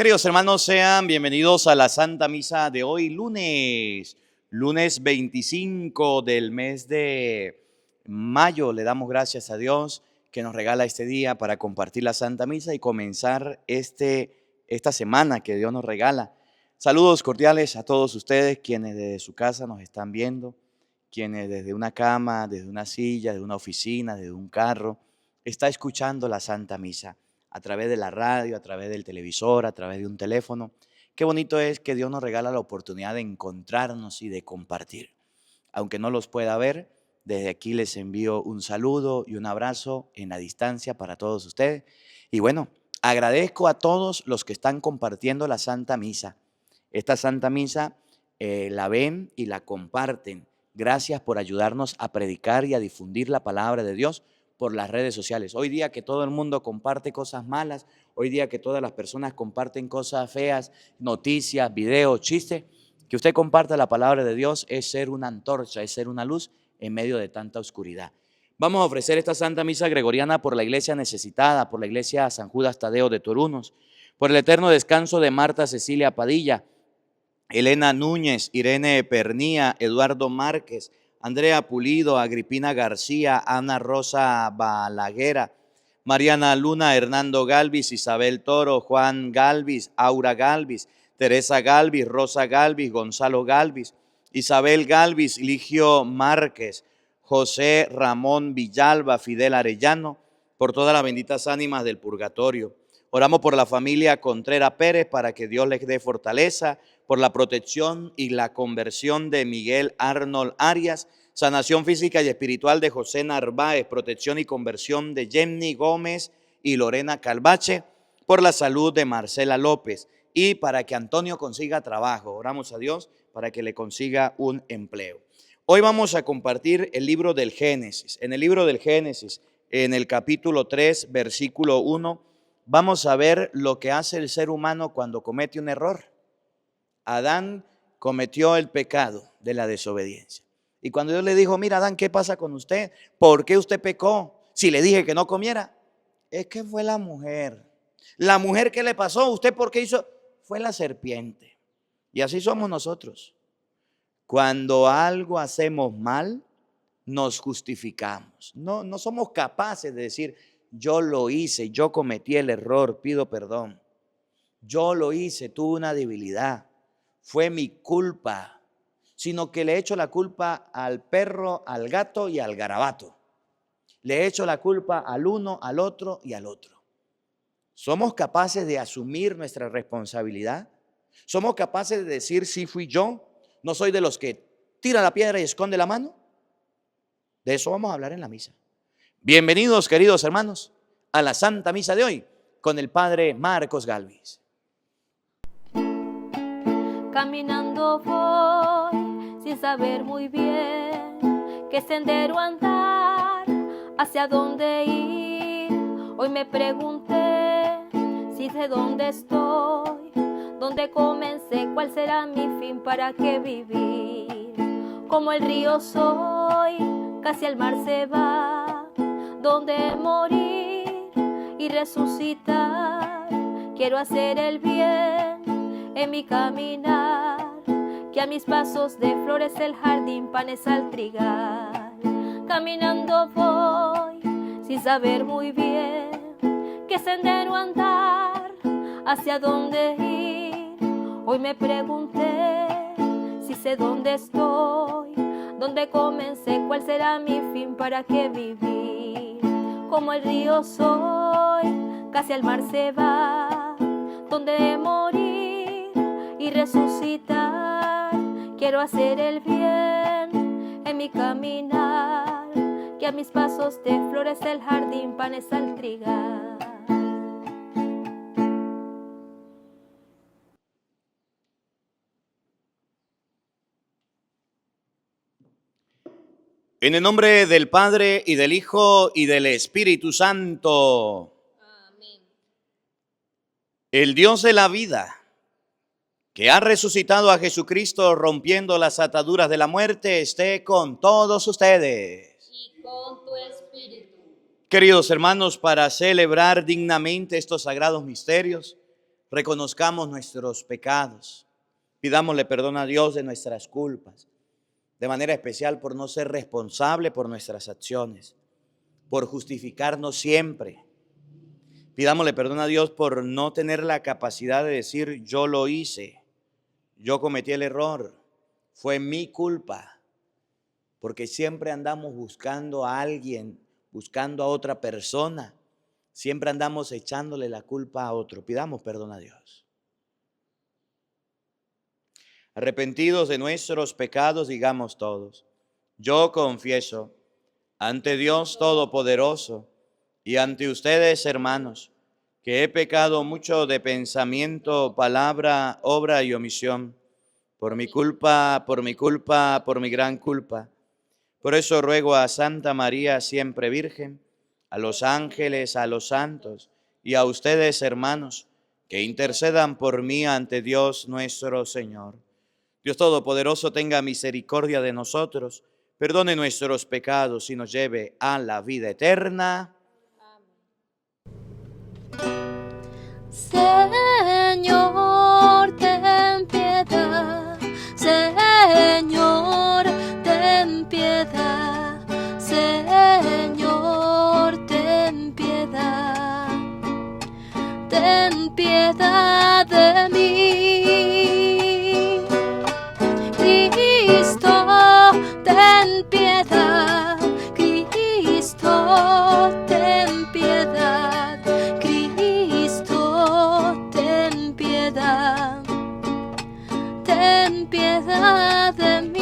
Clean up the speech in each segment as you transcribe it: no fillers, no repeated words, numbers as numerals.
Queridos hermanos, sean bienvenidos a la Santa Misa de hoy, lunes 25 del mes de mayo. Le damos gracias a Dios que nos regala este día para compartir la Santa Misa y comenzar esta semana que Dios nos regala. Saludos cordiales a todos ustedes, quienes desde su casa nos están viendo, quienes desde una cama, desde una silla, desde una oficina, desde un carro, está escuchando la Santa Misa a través de la radio, a través del televisor, a través de un teléfono. Qué bonito es que Dios nos regala la oportunidad de encontrarnos y de compartir. Aunque no los pueda ver, desde aquí les envío un saludo y un abrazo en la distancia para todos ustedes. Y bueno, agradezco a todos los que están compartiendo la Santa Misa. Esta Santa Misa la ven y la comparten. Gracias por ayudarnos a predicar y a difundir la palabra de Dios por las redes sociales. Hoy día que todo el mundo comparte cosas malas, hoy día que todas las personas comparten cosas feas, noticias, videos, chistes, que usted comparta la palabra de Dios es ser una antorcha, es ser una luz en medio de tanta oscuridad. Vamos a ofrecer esta Santa Misa Gregoriana por la iglesia necesitada, por la iglesia San Judas Tadeo de Torunos, por el eterno descanso de Marta Cecilia Padilla, Elena Núñez, Irene Pernía, Eduardo Márquez, Andrea Pulido, Agripina García, Ana Rosa Balaguera, Mariana Luna, Hernando Galvis, Isabel Toro, Juan Galvis, Aura Galvis, Teresa Galvis, Rosa Galvis, Gonzalo Galvis, Isabel Galvis, Ligio Márquez, José Ramón Villalba, Fidel Arellano, por todas las benditas ánimas del purgatorio. Oramos por la familia Contreras Pérez para que Dios les dé fortaleza, por la protección y la conversión de Miguel Arnold Arias, sanación física y espiritual de José Narváez, protección y conversión de Jenny Gómez y Lorena Calvache, por la salud de Marcela López y para que Antonio consiga trabajo. Oramos a Dios para que le consiga un empleo. Hoy vamos a compartir el libro del Génesis. En el libro del Génesis, en el capítulo 3, versículo 1, vamos a ver lo que hace el ser humano cuando comete un error. Adán cometió el pecado de la desobediencia. Y cuando Dios le dijo, mira Adán, ¿qué pasa con usted? ¿Por qué usted pecó? Si le dije que no comiera. Es que fue la mujer. La mujer, ¿qué le pasó? ¿Usted por qué hizo? Fue la serpiente. Y así somos nosotros. Cuando algo hacemos mal, nos justificamos. No somos capaces de decir, yo lo hice, yo cometí el error, pido perdón. Yo lo hice, tuve una debilidad. Fue mi culpa, sino que le echo la culpa al perro, al gato y al garabato. Le echo la culpa al uno, al otro y al otro. ¿Somos capaces de asumir nuestra responsabilidad? ¿Somos capaces de decir sí fui yo? ¿No soy de los que tira la piedra y esconde la mano? De eso vamos a hablar en la misa. Bienvenidos, queridos hermanos, a la Santa Misa de hoy con el Padre Marcos Galvis. Caminando voy sin saber muy bien qué sendero andar, hacia dónde ir. Hoy me pregunté si sé dónde estoy, dónde comencé, cuál será mi fin, para qué vivir. Como el río soy, casi al mar se va, donde morir y resucitar. Quiero hacer el bien en mi caminar, que a mis pasos de flores el jardín, panes al trigal. Caminando voy sin saber muy bien qué sendero andar, hacia dónde ir. Hoy me pregunté si sé dónde estoy, dónde comencé, cuál será mi fin, para qué vivir. Como el río soy, casi al mar se va, donde morir y resucitar. Quiero hacer el bien en mi caminar, que a mis pasos de flores el jardín, panes al trigal. En el nombre del Padre y del Hijo y del Espíritu Santo. Amén. El Dios de la vida, que ha resucitado a Jesucristo rompiendo las ataduras de la muerte, esté con todos ustedes. Y con tu espíritu. Queridos hermanos, para celebrar dignamente estos sagrados misterios, reconozcamos nuestros pecados, pidámosle perdón a Dios de nuestras culpas, de manera especial por no ser responsable por nuestras acciones, por justificarnos siempre. Pidámosle perdón a Dios por no tener la capacidad de decir yo lo hice, yo cometí el error, fue mi culpa, porque siempre andamos buscando a alguien, buscando a otra persona, siempre andamos echándole la culpa a otro. Pidamos perdón a Dios. Arrepentidos de nuestros pecados, digamos todos: yo confieso ante Dios Todopoderoso y ante ustedes, hermanos, que he pecado mucho de pensamiento, palabra, obra y omisión, por mi culpa, por mi gran culpa. Por eso ruego a Santa María, siempre Virgen, a los ángeles, a los santos y a ustedes, hermanos, que intercedan por mí ante Dios nuestro Señor. Dios Todopoderoso tenga misericordia de nosotros, perdone nuestros pecados y nos lleve a la vida eterna. Señor, ten piedad. Señor, ten piedad. Señor, ten piedad. Ten piedad de mí. Cristo, ten piedad. Cristo, ten piedad. Cristo, ten piedad. Ten piedad de mí.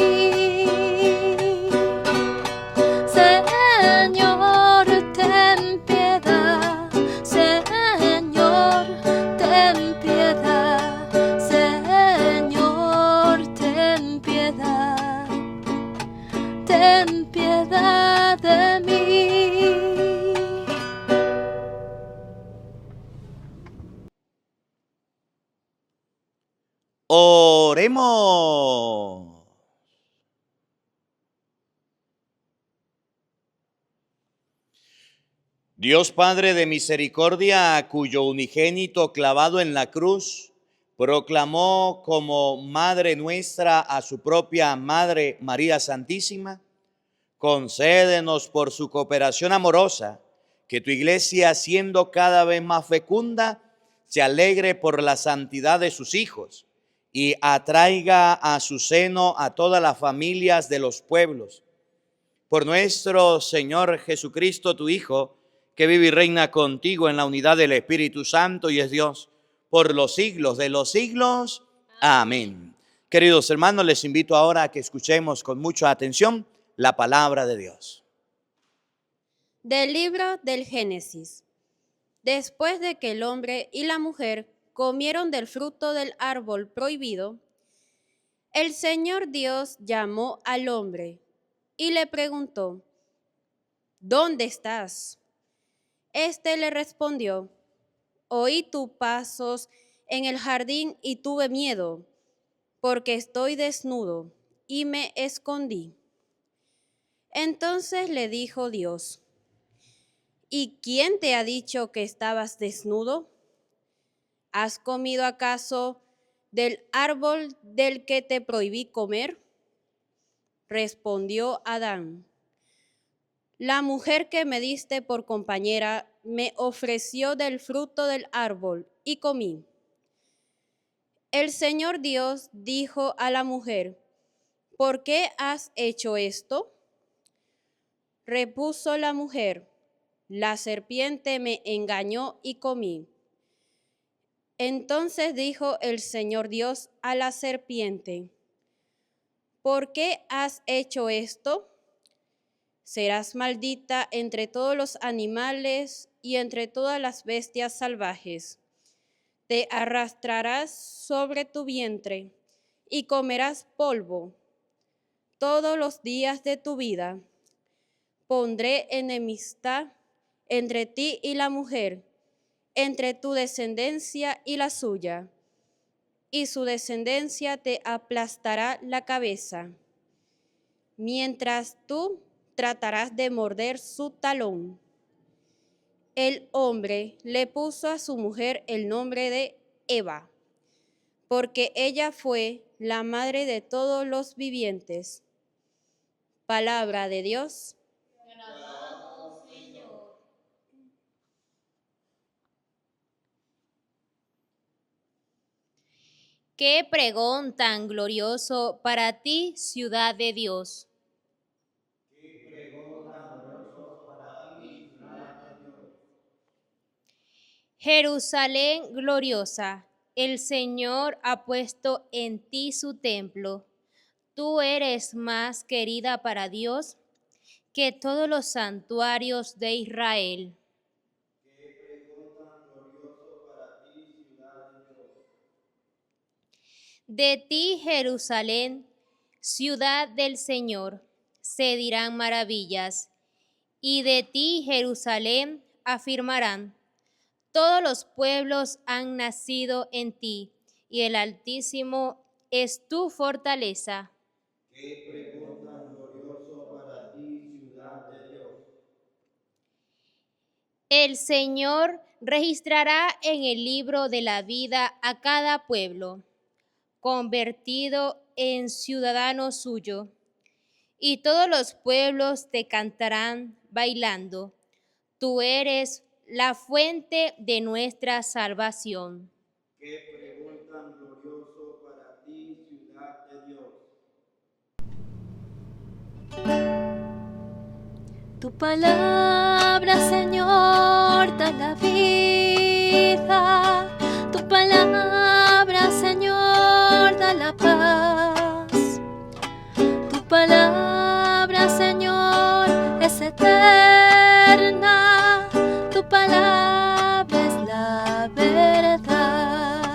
Señor, ten piedad. Señor, ten piedad. Señor, ten piedad. Ten piedad de mí. Oremos. Dios Padre de misericordia, cuyo unigénito clavado en la cruz proclamó como Madre nuestra a su propia Madre María Santísima, concédenos por su cooperación amorosa que tu Iglesia, siendo cada vez más fecunda, se alegre por la santidad de sus hijos y atraiga a su seno a todas las familias de los pueblos. Por nuestro Señor Jesucristo, tu Hijo, que vive y reina contigo en la unidad del Espíritu Santo y es Dios por los siglos de los siglos. Amén. Queridos hermanos, les invito ahora a que escuchemos con mucha atención la palabra de Dios. Del libro del Génesis. Después de que el hombre y la mujer comieron del fruto del árbol prohibido, el Señor Dios llamó al hombre y le preguntó: ¿dónde estás? Este le respondió: oí tus pasos en el jardín y tuve miedo, porque estoy desnudo, y me escondí. Entonces le dijo Dios: ¿y quién te ha dicho que estabas desnudo? ¿Has comido acaso del árbol del que te prohibí comer? Respondió Adán: la mujer que me diste por compañera me ofreció del fruto del árbol y comí. El Señor Dios dijo a la mujer: ¿por qué has hecho esto? Repuso la mujer: la serpiente me engañó y comí. Entonces dijo el Señor Dios a la serpiente: ¿por qué has hecho esto? Serás maldita entre todos los animales y entre todas las bestias salvajes. Te arrastrarás sobre tu vientre y comerás polvo todos los días de tu vida. Pondré enemistad entre ti y la mujer, entre tu descendencia y la suya, y su descendencia te aplastará la cabeza, mientras tú tratarás de morder su talón. El hombre le puso a su mujer el nombre de Eva, porque ella fue la madre de todos los vivientes. Palabra de Dios. Qué pregón tan glorioso para ti, ciudad de Dios. Jerusalén gloriosa, el Señor ha puesto en ti su templo. Tú eres más querida para Dios que todos los santuarios de Israel. De ti, Jerusalén, ciudad del Señor, se dirán maravillas, y de ti, Jerusalén, afirmarán: todos los pueblos han nacido en ti, y el Altísimo es tu fortaleza. Qué pregón tan glorioso para ti, ciudad de Dios. El Señor registrará en el libro de la vida a cada pueblo, convertido en ciudadano suyo, y todos los pueblos te cantarán bailando. Tú eres la fuente de nuestra salvación. Qué pregón tan glorioso para ti, ciudad de Dios. Tu palabra, Señor, da la vida. Tu palabra, Señor, da la paz. Tu palabra, Señor, es eterna. Tu palabra es la verdad.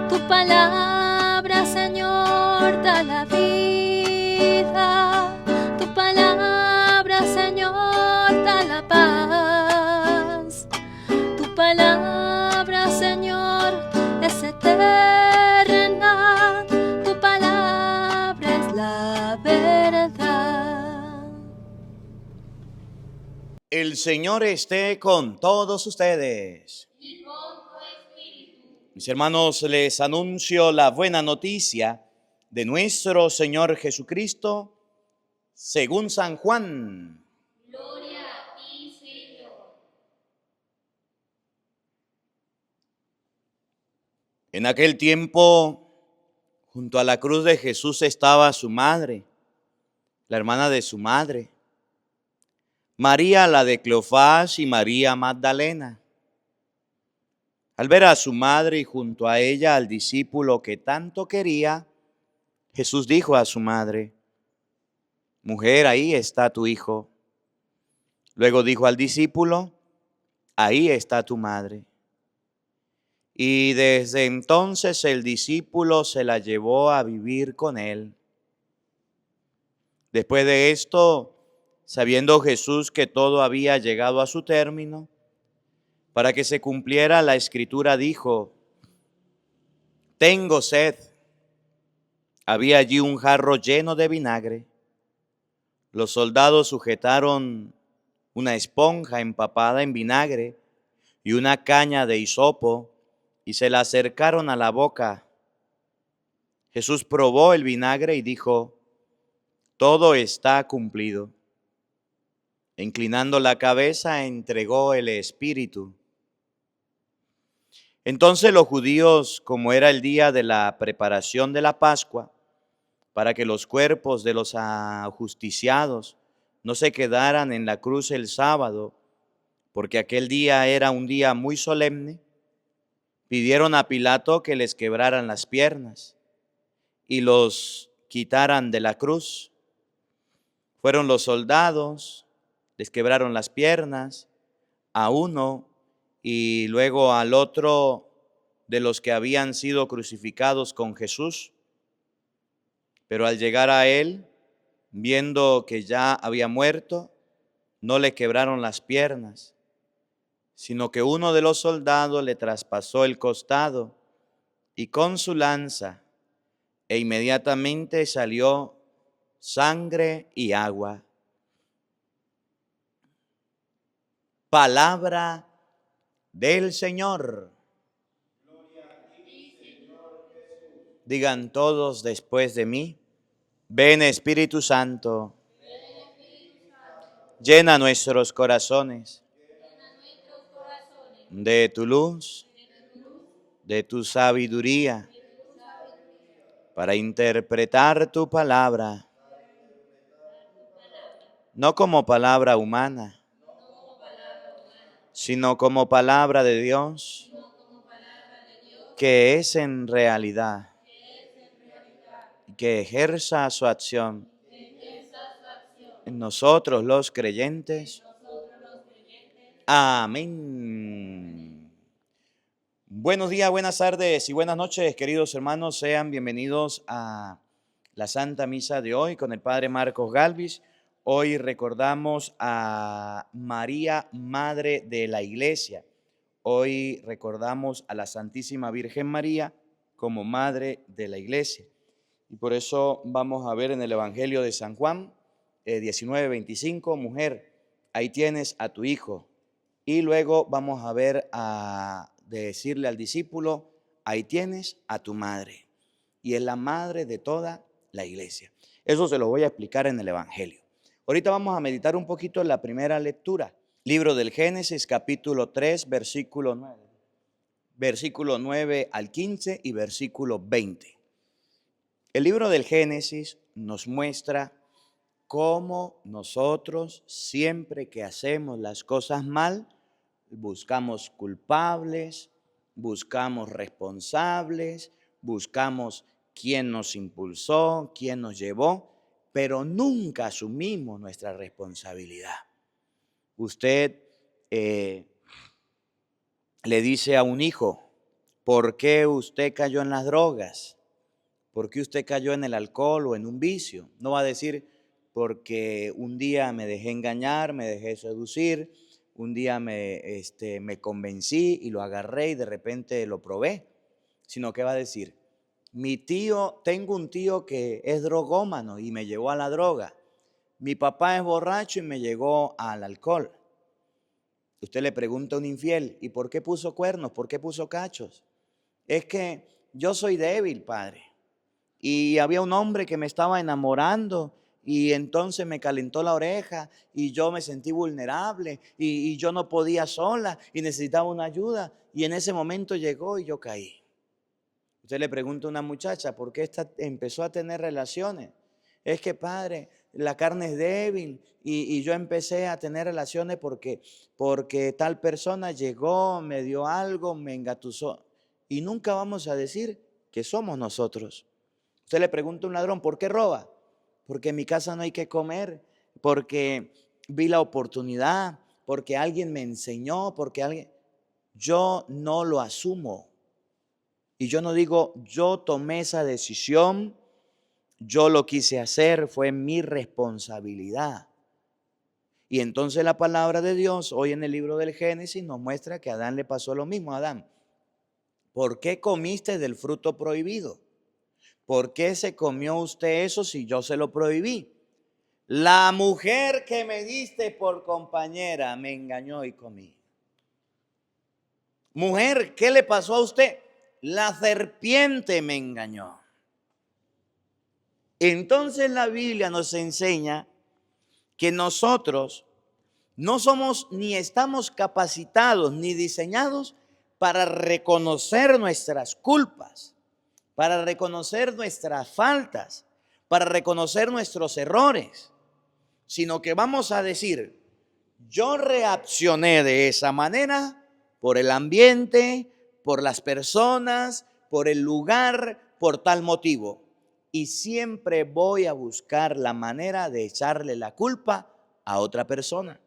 Tu palabra, Señor, da la vida. Tu palabra, Señor, da la paz. Tu palabra, Señor, es eterna. Tu palabra es la verdad. El Señor esté con todos ustedes. Y con tu espíritu. Mis hermanos, les anuncio la buena noticia de nuestro Señor Jesucristo según San Juan. Gloria a ti, Señor. En aquel tiempo, junto a la cruz de Jesús estaba su madre, la hermana de su madre, María la de Cleofás y María Magdalena. Al ver a su madre y junto a ella al discípulo que tanto quería, Jesús dijo a su madre: mujer, ahí está tu hijo. Luego dijo al discípulo: ahí está tu madre. Y desde entonces el discípulo se la llevó a vivir con él. Después de esto, sabiendo Jesús que todo había llegado a su término, para que se cumpliera la escritura, dijo: tengo sed. Había allí un jarro lleno de vinagre. Los soldados sujetaron una esponja empapada en vinagre y una caña de hisopo y se la acercaron a la boca. Jesús probó el vinagre y dijo: todo está cumplido. Inclinando la cabeza, entregó el espíritu. Entonces los judíos, como era el día de la preparación de la Pascua, para que los cuerpos de los ajusticiados no se quedaran en la cruz el sábado, porque aquel día era un día muy solemne, pidieron a Pilato que les quebraran las piernas y los quitaran de la cruz. Fueron los soldados, les quebraron las piernas a uno y luego al otro de los que habían sido crucificados con Jesús. Pero al llegar a él, viendo que ya había muerto, no le quebraron las piernas, sino que uno de los soldados le traspasó el costado y con su lanza, e inmediatamente salió sangre y agua. Palabra del Señor. Digan todos después de mí: ven Espíritu Santo, llena nuestros corazones de tu luz, de tu sabiduría, para interpretar tu palabra, no como palabra humana, sino como palabra de Dios, que es en realidad, que ejerza su acción en nosotros los creyentes. Amén. Buenos días, buenas tardes y buenas noches, queridos hermanos. Sean bienvenidos a la Santa Misa de hoy con el Padre Marcos Galvis. Hoy recordamos a María, Madre de la Iglesia. Hoy recordamos a la Santísima Virgen María como Madre de la Iglesia. Y por eso vamos a ver en el Evangelio de San Juan 19:25, mujer, ahí tienes a tu hijo. Y luego vamos a ver de decirle al discípulo, ahí tienes a tu madre. Y es la madre de toda la iglesia. Eso se lo voy a explicar en el Evangelio. Ahorita vamos a meditar un poquito en la primera lectura. Libro del Génesis, capítulo 3, versículo 9. Versículo 9 al 15 y versículo 20. El libro del Génesis nos muestra cómo nosotros, siempre que hacemos las cosas mal, buscamos culpables, buscamos responsables, buscamos quién nos impulsó, quién nos llevó, pero nunca asumimos nuestra responsabilidad. Usted le dice a un hijo, ¿por qué usted cayó en las drogas? ¿Por qué usted cayó en el alcohol o en un vicio? No va a decir, porque un día me dejé engañar, me dejé seducir, un día me convencí y lo agarré y de repente lo probé, sino que va a decir, tengo un tío que es drogómano y me llevó a la droga, mi papá es borracho y me llevó al alcohol. Usted le pregunta a un infiel, ¿y por qué puso cuernos? ¿Por qué puso cachos? Es que yo soy débil, padre, y había un hombre que me estaba enamorando y entonces me calentó la oreja y yo me sentí vulnerable y yo no podía sola y necesitaba una ayuda y en ese momento llegó y yo caí. Usted le pregunta a una muchacha, ¿por qué empezó a tener relaciones? Es que, padre, la carne es débil y yo empecé a tener relaciones porque tal persona llegó, me dio algo, me engatusó. Y nunca vamos a decir que somos nosotros. Usted le pregunta a un ladrón, ¿por qué roba? Porque en mi casa no hay que comer, porque vi la oportunidad, porque alguien me enseñó, Yo no lo asumo. Y yo no digo, yo tomé esa decisión, yo lo quise hacer, fue mi responsabilidad. Y entonces la palabra de Dios, hoy en el libro del Génesis, nos muestra que a Adán le pasó lo mismo. Adán, ¿por qué comiste del fruto prohibido? ¿Por qué se comió usted eso si yo se lo prohibí? La mujer que me diste por compañera me engañó y comí. Mujer, ¿qué le pasó a usted? La serpiente me engañó. Entonces la Biblia nos enseña que nosotros no somos ni estamos capacitados ni diseñados para reconocer nuestras culpas, para reconocer nuestras faltas, para reconocer nuestros errores, sino que vamos a decir, yo reaccioné de esa manera por el ambiente, por las personas, por el lugar, por tal motivo. Y siempre voy a buscar la manera de echarle la culpa a otra persona.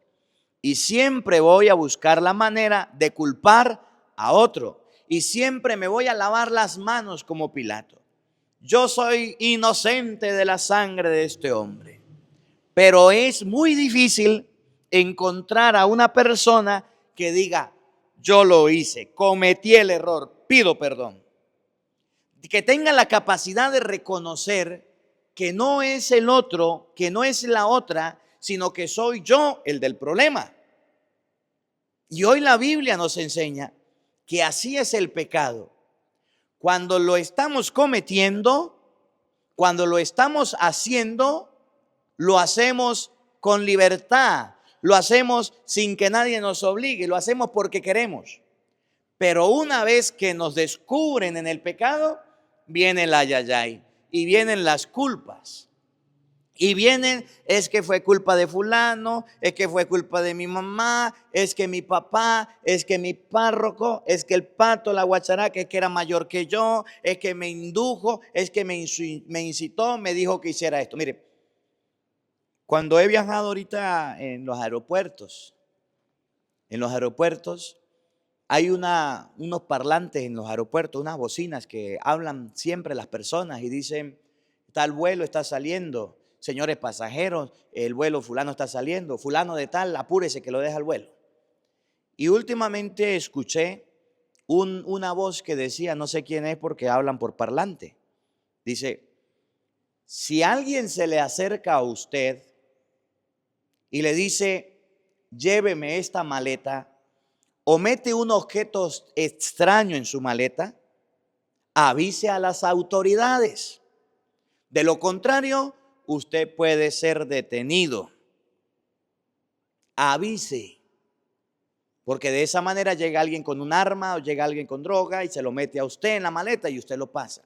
Y siempre voy a buscar la manera de culpar a otro. Y siempre me voy a lavar las manos como Pilato. Yo soy inocente de la sangre de este hombre. Pero es muy difícil encontrar a una persona que diga, yo lo hice, cometí el error, pido perdón. Que tenga la capacidad de reconocer que no es el otro, que no es la otra, sino que soy yo el del problema. Y hoy la Biblia nos enseña que así es el pecado. cuando lo estamos cometiendo, cuando lo estamos haciendo, lo hacemos con libertad, lo hacemos sin que nadie nos obligue, lo hacemos porque queremos. Pero una vez que nos descubren en el pecado, viene el ayayay y vienen las culpas. Y vienen, es que fue culpa de fulano, es que fue culpa de mi mamá, es que mi papá, es que mi párroco, es que el pato, la guacharaca, es que era mayor que yo, es que me indujo, es que me incitó, me dijo que hiciera esto. Mire, cuando he viajado ahorita en los aeropuertos hay unos parlantes en los aeropuertos, unas bocinas que hablan siempre las personas y dicen, tal vuelo está saliendo. Señores pasajeros, el vuelo fulano está saliendo, fulano de tal, apúrese que lo deja el vuelo. Y últimamente escuché una voz que decía, no sé quién es porque hablan por parlante. Dice, si alguien se le acerca a usted y le dice, lléveme esta maleta, o mete un objeto extraño en su maleta, avise a las autoridades. De lo contrario, usted puede ser detenido. Avise. Porque de esa manera llega alguien con un arma o llega alguien con droga y se lo mete a usted en la maleta y usted lo pasa.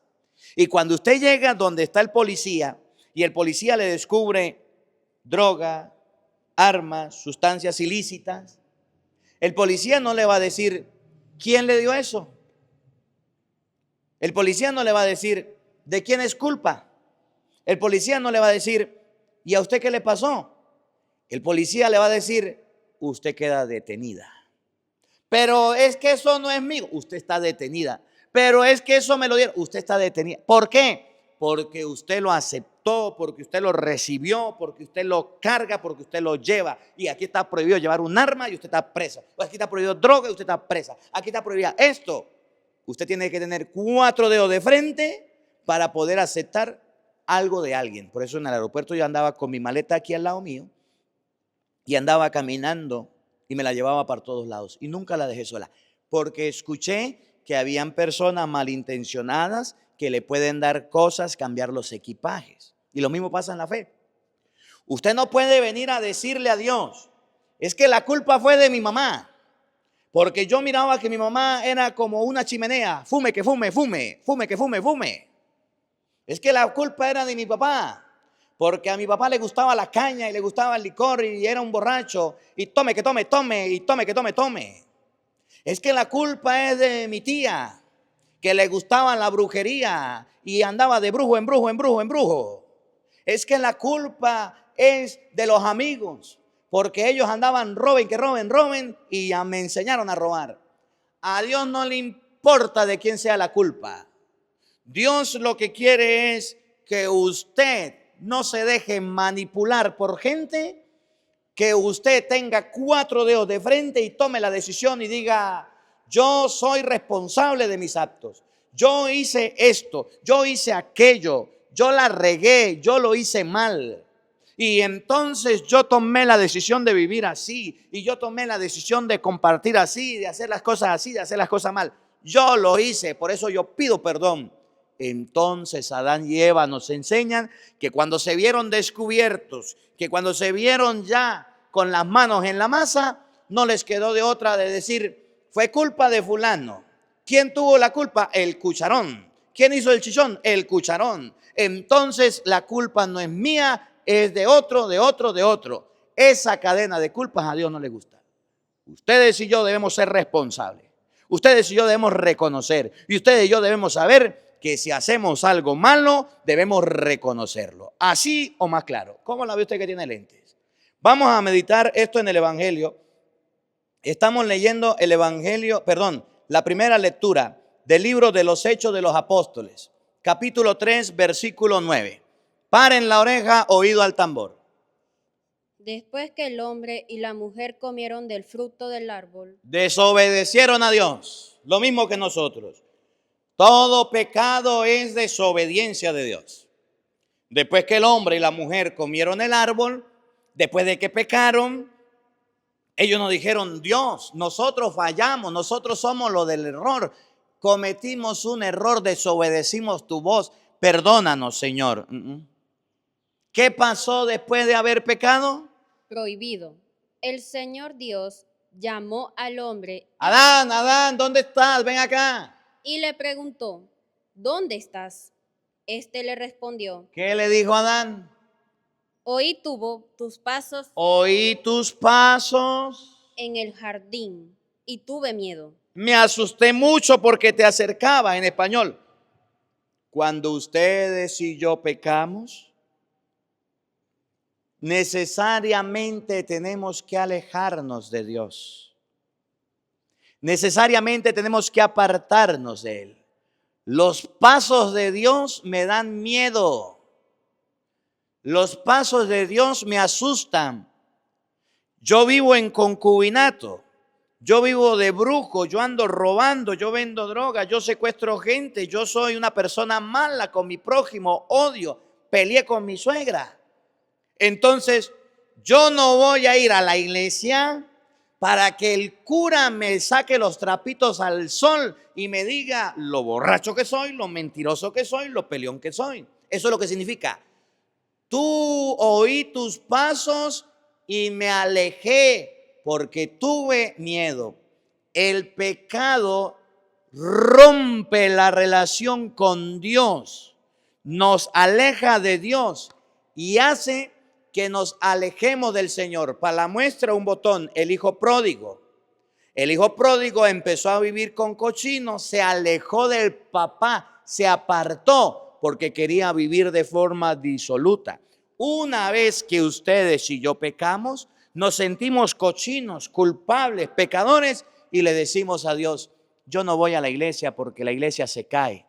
Y cuando usted llega donde está el policía y el policía le descubre droga, armas, sustancias ilícitas, el policía no le va a decir, ¿quién le dio eso? El policía no le va a decir, ¿de quién es culpa? El policía no le va a decir, ¿y a usted qué le pasó? El policía le va a decir, usted queda detenida. Pero es que eso no es mío, usted está detenida. Pero es que eso me lo dieron, usted está detenida. ¿Por qué? Porque usted lo aceptó, porque usted lo recibió, porque usted lo carga, porque usted lo lleva. Y aquí está prohibido llevar un arma y usted está presa. Aquí está prohibido droga y usted está presa. Aquí está prohibido esto. Usted tiene que tener 4 dedos de frente para poder aceptar algo de alguien. Por eso en el aeropuerto yo andaba con mi maleta aquí al lado mío y andaba caminando y me la llevaba para todos lados y nunca la dejé sola, porque escuché que habían personas malintencionadas que le pueden dar cosas, cambiar los equipajes. Y lo mismo pasa en la fe. Usted no puede venir a decirle a Dios, es que la culpa fue de mi mamá, porque yo miraba que mi mamá era como una chimenea, fume que fume, fume, fume que fume, fume. Es que la culpa era de mi papá, porque a mi papá le gustaba la caña y le gustaba el licor y era un borracho y tome que tome, tome y tome que tome, tome. Es que la culpa es de mi tía, que le gustaba la brujería y andaba de brujo en brujo, en brujo, en brujo. Es que la culpa es de los amigos, porque ellos andaban roben, que roben, roben y ya me enseñaron a robar. A Dios no le importa de quién sea la culpa. Dios lo que quiere es que usted no se deje manipular por gente, que usted tenga 4 dedos de frente y tome la decisión y diga, yo soy responsable de mis actos. Yo hice esto, yo hice aquello, yo la regué, yo lo hice mal. Y entonces yo tomé la decisión de vivir así, y yo tomé la decisión de compartir así, de hacer las cosas así, de hacer las cosas mal. Yo lo hice, por eso yo pido perdón. Entonces Adán y Eva nos enseñan que cuando se vieron descubiertos, que cuando se vieron ya con las manos en la masa, no les quedó de otra de decir, fue culpa de fulano. ¿Quién tuvo la culpa? El cucharón. ¿Quién hizo el chichón? El cucharón. Entonces la culpa no es mía, es de otro, de otro, de otro. Esa cadena de culpas a Dios no le gusta. Ustedes y yo debemos ser responsables. Ustedes y yo debemos reconocer. Y ustedes y yo debemos saber que si hacemos algo malo, debemos reconocerlo. Así o más claro. ¿Cómo la ve usted que tiene lentes? Vamos a meditar esto en el Evangelio. Estamos leyendo el Evangelio, la primera lectura del libro de los Hechos de los Apóstoles, capítulo 3, versículo 9. Paren la oreja, oído al tambor. Después que el hombre y la mujer comieron del fruto del árbol, desobedecieron a Dios, lo mismo que nosotros. Todo pecado es desobediencia de Dios. Después que el hombre y la mujer comieron el árbol, después de que pecaron, ellos nos dijeron, Dios, nosotros fallamos, nosotros somos los del error. cometimos un error, desobedecimos tu voz, perdónanos, Señor. ¿Qué pasó después de haber pecado? Prohibido. El Señor Dios llamó al hombre Adán, Adán, ¿dónde estás? Ven acá. y le preguntó, ¿dónde estás? Este le respondió, ¿Qué le dijo Adán? oí tus pasos Oí tus pasos. en el jardín y tuve miedo. Me asusté mucho porque te acercaba, en español. Cuando ustedes y yo pecamos, necesariamente tenemos que alejarnos de Dios. Necesariamente tenemos que apartarnos de Él. Los pasos de Dios me dan miedo. Los pasos de Dios me asustan. Yo vivo en concubinato. Yo vivo de brujo, yo ando robando, yo vendo droga, yo secuestro gente, yo soy una persona mala con mi prójimo, odio, peleé con mi suegra. Entonces, yo no voy a ir a la iglesia para que el cura me saque los trapitos al sol y me diga lo borracho que soy, lo mentiroso que soy, lo peleón que soy. Eso es lo que significa. Tú oí tus pasos y me alejé porque tuve miedo. El pecado rompe la relación con Dios, nos aleja de Dios y hace que nos alejemos del Señor. Para la muestra, un botón, el hijo pródigo. El hijo pródigo empezó a vivir con cochinos, se alejó del papá, se apartó porque quería vivir de forma disoluta. Una vez que ustedes y yo pecamos, nos sentimos cochinos, culpables, pecadores y le decimos a Dios, yo no voy a la iglesia porque la iglesia se cae.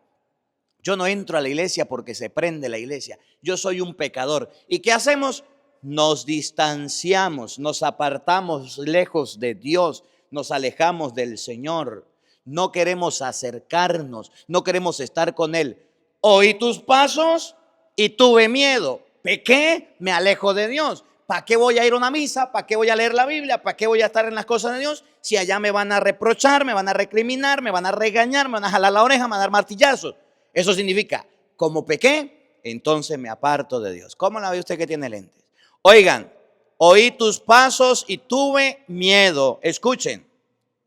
Yo no entro a la iglesia porque se prende la iglesia. Yo soy un pecador. ¿Y qué hacemos? Nos distanciamos, nos apartamos lejos de Dios, nos alejamos del Señor. No queremos acercarnos, no queremos estar con Él. Oí tus pasos y tuve miedo. Pequé, me alejo de Dios. ¿Para qué voy a ir a una misa? ¿Para qué voy a leer la Biblia? ¿Para qué voy a estar en las cosas de Dios? Si allá me van a reprochar, me van a recriminar, me van a regañar, me van a jalar la oreja, me van a dar martillazos. Eso significa, como pequé, entonces me aparto de Dios. ¿Cómo la ve usted que tiene lentes? Oigan, oí tus pasos y tuve miedo. Escuchen.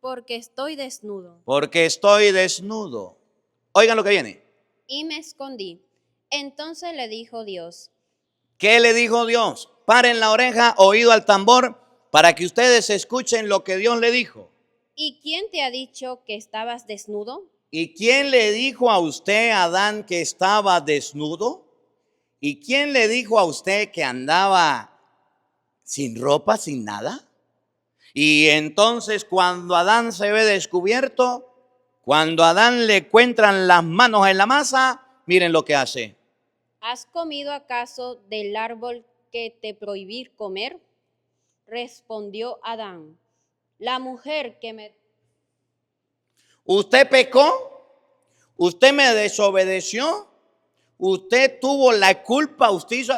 Porque estoy desnudo. Porque estoy desnudo. Oigan lo que viene. Y me escondí. Entonces le dijo Dios. ¿Qué le dijo Dios? Paren la oreja, oído al tambor, para que ustedes escuchen lo que Dios le dijo. ¿Y quién te ha dicho que estabas desnudo? ¿Y quién le dijo a usted, Adán, que estaba desnudo? ¿Y quién le dijo a usted que andaba sin ropa, sin nada? Y entonces cuando Adán se ve descubierto, cuando a Adán le encuentran las manos en la masa, miren lo que hace. ¿Has comido acaso del árbol que te prohibí comer? Respondió Adán. La mujer que me... ¿Usted pecó? ¿Usted me desobedeció? ¿Usted tuvo la culpa? ¿Usted hizo?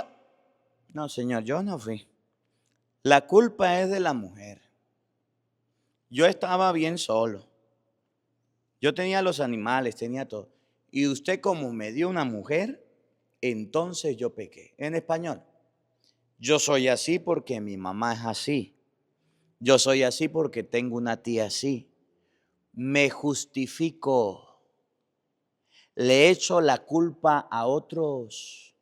No, Señor, yo no fui. La culpa es de la mujer. Yo estaba bien solo. Yo tenía los animales, tenía todo. Y usted como me dio una mujer, entonces yo pequé. En español, yo soy así porque mi mamá es así. Yo soy así porque tengo una tía así. Me justifico. Le echo la culpa a otros.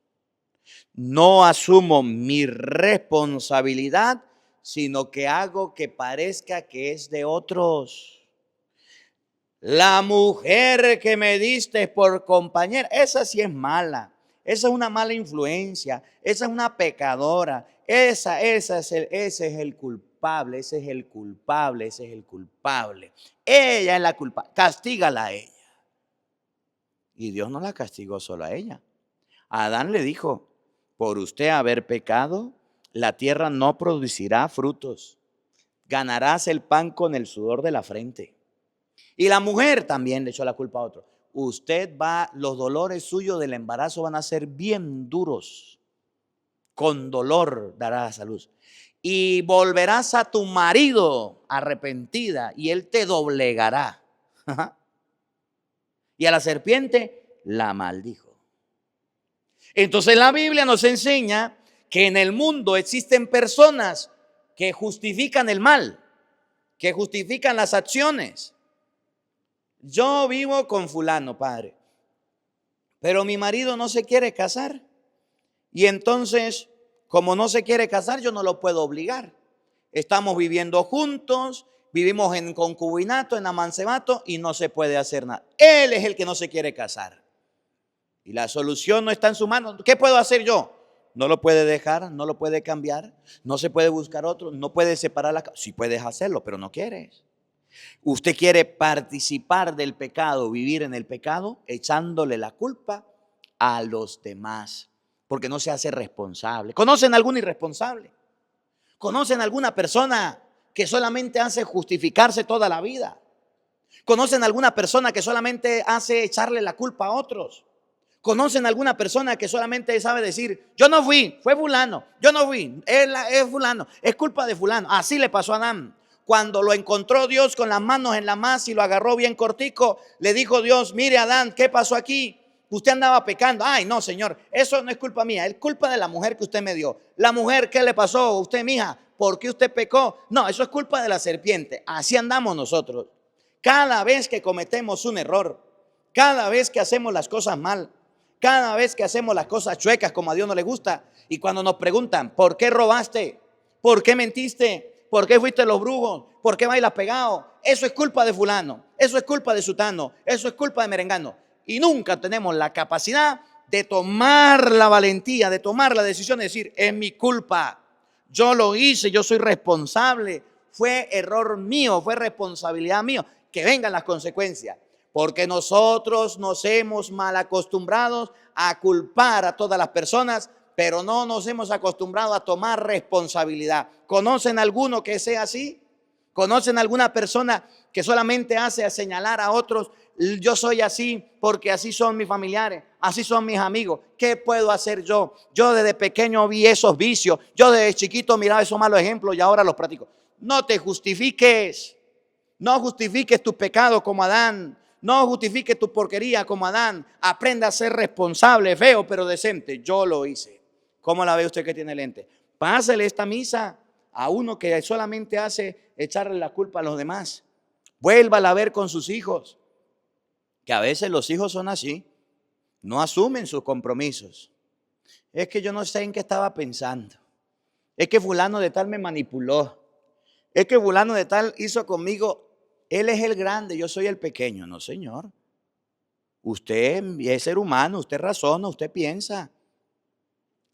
No asumo mi responsabilidad, sino que hago que parezca que es de otros. La mujer que me diste por compañera, esa sí es mala. Esa es una mala influencia. Esa es una pecadora. Ese es el culpable. Ese es el culpable. Ese es el culpable. Ella es la culpable. Castígala a ella. Y Dios no la castigó solo a ella. A Adán le dijo, por usted haber pecado, la tierra no producirá frutos. Ganarás el pan con el sudor de la frente. Y la mujer también le echó la culpa a otro. Los dolores suyos del embarazo van a ser bien duros. Con dolor darás a luz. Y volverás a tu marido arrepentida y él te doblegará. y a la serpiente la maldijo. Entonces la Biblia nos enseña que en el mundo existen personas que justifican el mal, que justifican las acciones. Yo vivo con fulano, padre, pero mi marido no se quiere casar. Y entonces, como no se quiere casar, yo no lo puedo obligar. Estamos viviendo juntos, vivimos en concubinato, en amancebato, y no se puede hacer nada. Él es el que no se quiere casar. Y la solución no está en su mano. ¿Qué puedo hacer yo? No lo puede dejar, no lo puede cambiar, no se puede buscar otro, no puede separar la casa. Sí puedes hacerlo, pero no quieres. Usted quiere participar del pecado, vivir en el pecado, echándole la culpa a los demás, porque no se hace responsable. ¿Conocen algún irresponsable? ¿Conocen alguna persona que solamente hace justificarse toda la vida? ¿Conocen alguna persona que solamente hace echarle la culpa a otros? ¿Conocen alguna persona que solamente sabe decir, yo no fui, fue fulano, yo no fui, es fulano, es culpa de fulano? Así le pasó a Adán. Cuando lo encontró Dios con las manos en la masa y lo agarró bien cortico, le dijo Dios, mire Adán, ¿qué pasó aquí? Usted andaba pecando. Ay, no, Señor, eso no es culpa mía, es culpa de la mujer que usted me dio. La mujer, ¿qué le pasó a usted, mija? ¿Por qué usted pecó? No, eso es culpa de la serpiente. Así andamos nosotros. Cada vez que cometemos un error, cada vez que hacemos las cosas mal, cada vez que hacemos las cosas chuecas como a Dios no le gusta, y cuando nos preguntan, ¿por qué robaste? ¿Por qué mentiste? ¿Por qué fuiste los brujos? ¿Por qué bailas pegado? Eso es culpa de fulano, eso es culpa de sutano, eso es culpa de merengano. Y nunca tenemos la capacidad de tomar la valentía, de tomar la decisión de decir, es mi culpa, yo lo hice, yo soy responsable, fue error mío, fue responsabilidad mía, que vengan las consecuencias. Porque nosotros nos hemos mal acostumbrado a culpar a todas las personas, pero no nos hemos acostumbrado a tomar responsabilidad. ¿Conocen alguno que sea así? ¿Conocen alguna persona que solamente hace a señalar a otros? Yo soy así porque así son mis familiares, así son mis amigos. ¿Qué puedo hacer yo? Yo desde pequeño vi esos vicios, yo desde chiquito miraba esos malos ejemplos y ahora los practico. No te justifiques, no justifiques tu pecado como Adán. No justifique tu porquería como Adán. Aprenda a ser responsable, feo pero decente. Yo lo hice. ¿Cómo la ve usted que tiene lente? Pásele esta misa a uno que solamente hace echarle la culpa a los demás. Vuélvala a ver con sus hijos. Que a veces los hijos son así. No asumen sus compromisos. Es que yo no sé en qué estaba pensando. Es que fulano de tal me manipuló. Es que fulano de tal hizo conmigo. Él es el grande, yo soy el pequeño. No, señor. Usted es ser humano, usted razona, usted piensa.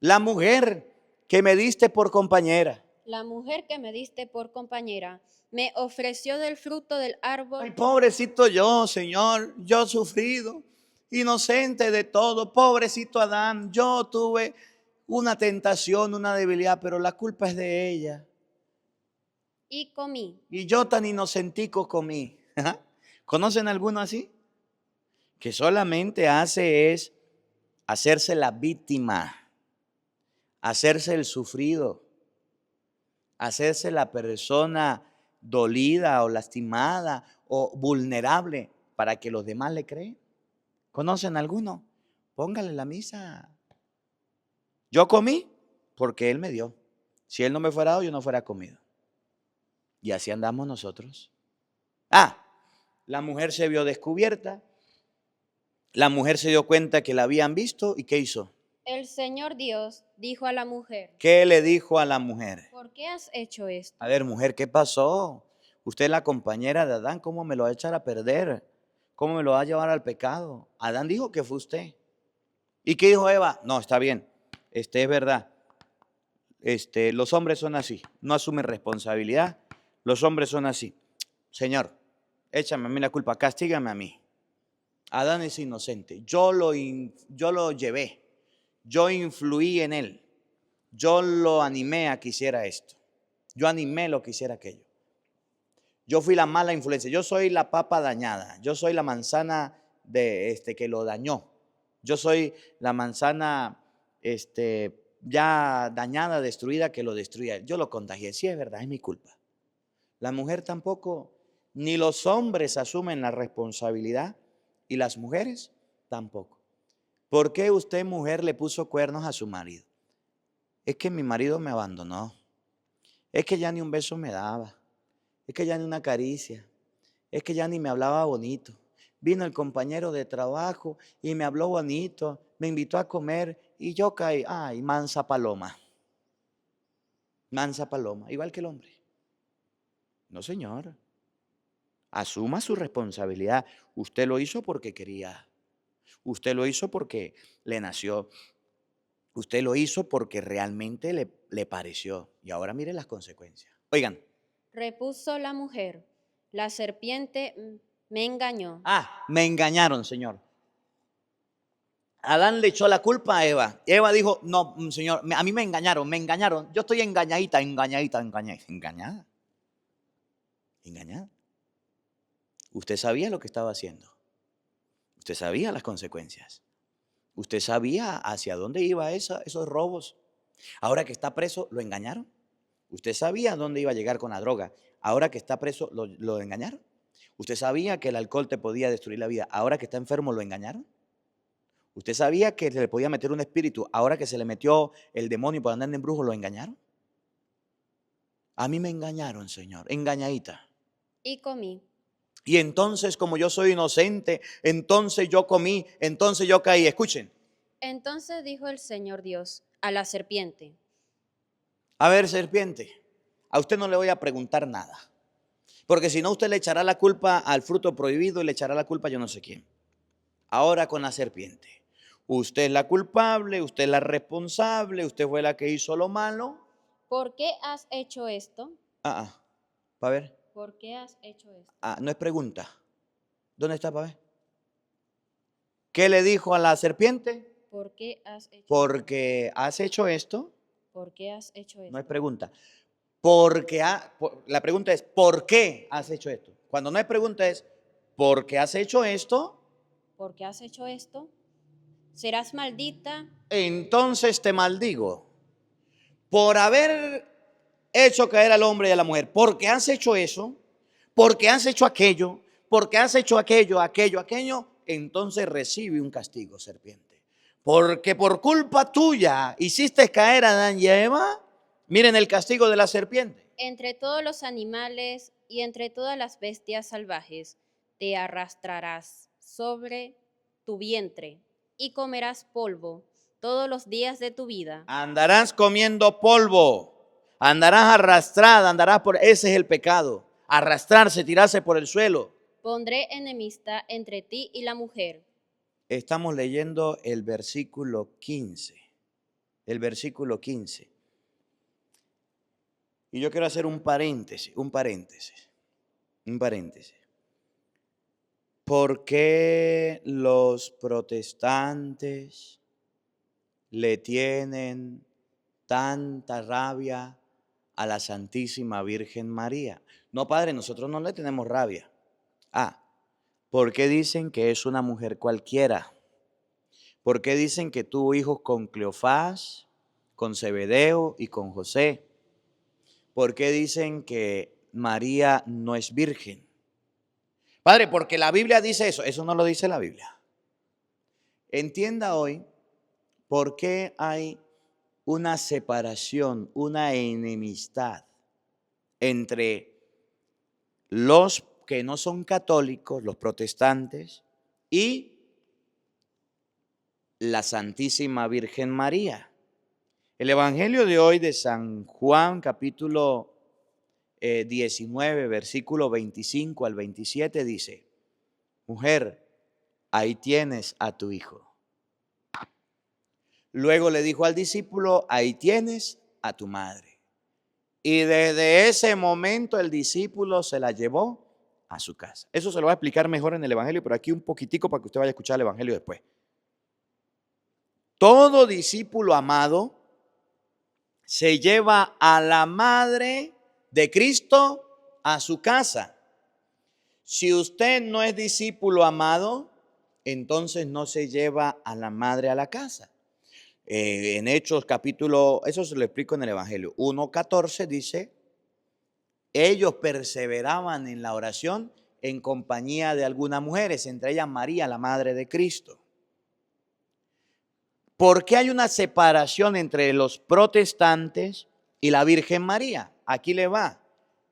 La mujer que me diste por compañera. La mujer que me diste por compañera me ofreció del fruto del árbol. Ay, pobrecito yo, Señor, yo he sufrido, inocente de todo. Pobrecito Adán, yo tuve una tentación, una debilidad, pero la culpa es de ella. Y comí. Y yo tan inocentico comí. ¿Conocen alguno así? Que solamente hace es hacerse la víctima, hacerse el sufrido, hacerse la persona dolida o lastimada o vulnerable para que los demás le creen. ¿Conocen alguno? Póngale la misa. Yo comí porque Él me dio. Si Él no me fuera dado, yo no fuera comido. Y así andamos nosotros. La mujer se vio descubierta. La mujer se dio cuenta que la habían visto. ¿Y qué hizo? El Señor Dios dijo a la mujer. ¿Qué le dijo a la mujer? ¿Por qué has hecho esto? A ver, mujer, ¿qué pasó? Usted es la compañera de Adán. ¿Cómo me lo va a echar a perder? ¿Cómo me lo va a llevar al pecado? Adán dijo que fue usted. ¿Y qué dijo Eva? No, está bien. Es verdad. Los hombres son así. No asumen responsabilidad. Los hombres son así. Señor, échame a mí la culpa, castígame a mí. Adán es inocente. Yo lo llevé. Yo influí en él. Yo lo animé a que hiciera esto. Yo animé lo que hiciera aquello. Yo fui la mala influencia. Yo soy la papa dañada. Yo soy la manzana que lo dañó. Yo soy la manzana ya dañada, destruida, que lo destruía. Yo lo contagié. Sí, es verdad, es mi culpa. La mujer tampoco, ni los hombres asumen la responsabilidad Y las mujeres tampoco. ¿Por qué usted, mujer, le puso cuernos a su marido? Es que mi marido me abandonó. Es que ya ni un beso me daba. Es que ya ni una caricia. Es que ya ni me hablaba bonito. Vino el compañero de trabajo y me habló bonito. Me invitó a comer y yo caí. Ay, mansa paloma. Mansa paloma. Igual que el hombre. No, señor. Asuma su responsabilidad. Usted lo hizo porque quería. Usted lo hizo porque le nació. Usted lo hizo porque realmente le pareció. Y ahora mire las consecuencias. Oigan. Repuso la mujer, la serpiente me engañó. Me engañaron, Señor. Adán le echó la culpa a Eva. Eva dijo, no, Señor, a mí me engañaron. Yo estoy engañada. Engañada. Usted sabía lo que estaba haciendo. Usted sabía las consecuencias. Usted sabía hacia dónde iba esos robos. Ahora que está preso, ¿lo engañaron? Usted sabía dónde iba a llegar con la droga. Ahora que está preso, ¿lo engañaron? Usted sabía que el alcohol te podía destruir la vida. Ahora que está enfermo, ¿lo engañaron? Usted sabía que se le podía meter un espíritu. Ahora que se le metió el demonio por andar en brujo, ¿lo engañaron? A mí me engañaron, Señor, engañadita. Y comí. Y entonces, como yo soy inocente, entonces yo comí, entonces yo caí. Escuchen. Entonces dijo el Señor Dios a la serpiente. A ver, serpiente, a usted no le voy a preguntar nada. Porque si no, usted le echará la culpa al fruto prohibido y le echará la culpa a yo no sé quién. Ahora con la serpiente. Usted es la culpable, usted es la responsable, usted fue la que hizo lo malo. ¿Por qué has hecho esto? Para ver. ¿Por qué has hecho esto? No es pregunta. ¿Dónde está para ver? ¿Qué le dijo a la serpiente? ¿Por qué has hecho Porque has hecho esto. ¿Por qué has hecho esto? No es pregunta. La pregunta es, ¿por qué has hecho esto? Cuando no es pregunta es, ¿por qué has hecho esto? ¿Por qué has hecho esto? Serás maldita. Entonces te maldigo por haber hecho caer al hombre y a la mujer. Porque has hecho eso, porque has hecho aquello, porque has hecho aquello, entonces recibe un castigo, serpiente. Porque por culpa tuya hiciste caer a Adán y a Eva. Miren el castigo de la serpiente. Entre todos los animales y entre todas las bestias salvajes te arrastrarás sobre tu vientre y comerás polvo todos los días de tu vida. Andarás comiendo polvo, andarás arrastrada, ese es el pecado, arrastrarse, tirarse por el suelo. Pondré enemistad entre ti y la mujer. Estamos leyendo el versículo 15. El versículo 15. Y yo quiero hacer un paréntesis. ¿Por qué los protestantes le tienen tanta rabia a la Santísima Virgen María? No, padre, nosotros no le tenemos rabia. ¿Por qué dicen que es una mujer cualquiera? ¿Por qué dicen que tuvo hijos con Cleofás, con Zebedeo y con José? ¿Por qué dicen que María no es virgen? Padre, porque la Biblia dice eso. Eso no lo dice la Biblia. Entienda hoy por qué hay una separación, una enemistad entre los que no son católicos, los protestantes, y la Santísima Virgen María. El Evangelio de hoy de San Juan, capítulo 19, versículo 25 al 27 dice: mujer, ahí tienes a tu hijo. Luego le dijo al discípulo: ahí tienes a tu madre. Y desde ese momento el discípulo se la llevó a su casa. Eso se lo voy a explicar mejor en el Evangelio, pero aquí un poquitico para que usted vaya a escuchar el Evangelio después. Todo discípulo amado se lleva a la madre de Cristo a su casa. Si usted no es discípulo amado, entonces no se lleva a la madre a la casa. En Hechos capítulo, eso se lo explico en el Evangelio, 1:14 dice: ellos perseveraban en la oración en compañía de algunas mujeres, entre ellas María, la madre de Cristo. ¿Por qué hay una separación entre los protestantes y la Virgen María? Aquí le va,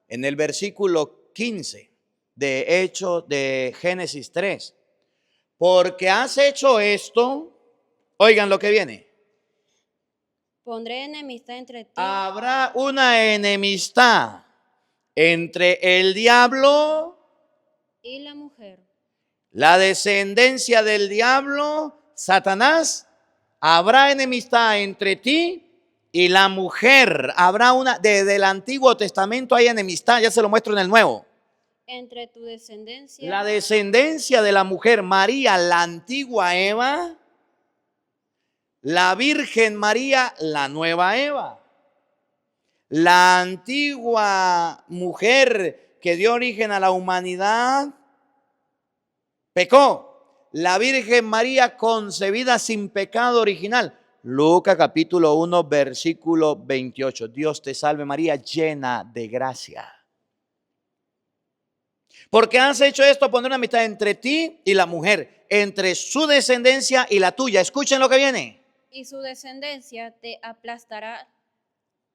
en el versículo 15 de Hechos de Génesis 3. Porque has hecho esto, oigan lo que viene. Pondré enemistad entre ti. Habrá una enemistad entre el diablo Y la mujer. la descendencia del diablo, Satanás. Habrá enemistad entre ti y la mujer. Habrá una, desde el Antiguo Testamento hay enemistad, ya se lo muestro en el Nuevo. Entre tu descendencia. La descendencia de la mujer, María, la antigua Eva, la Virgen María, la nueva Eva. La antigua mujer que dio origen a la humanidad pecó. La Virgen María concebida sin pecado original. Lucas capítulo 1 versículo 28. Dios te salve María, llena de gracia. Porque has hecho esto, poner una amistad entre ti y la mujer, entre su descendencia y la tuya. Escuchen lo que viene. Y su descendencia te aplastará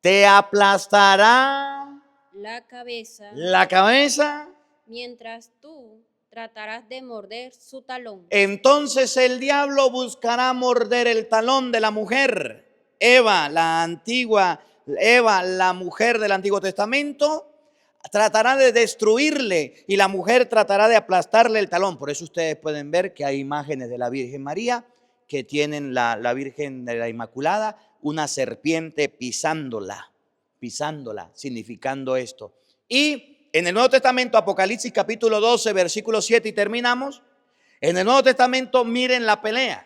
Te aplastará la cabeza, la cabeza. mientras tú tratarás de morder su talón. Entonces el diablo buscará morder el talón de la mujer. Eva, la antigua, Eva, la mujer del Antiguo Testamento, tratará de destruirle y la mujer tratará de aplastarle el talón. Por eso ustedes pueden ver que hay imágenes de la Virgen María que tienen la Virgen de la Inmaculada, una serpiente pisándola, significando esto. Y en el Nuevo Testamento, Apocalipsis capítulo 12, versículo 7 y terminamos. En el Nuevo Testamento miren la pelea.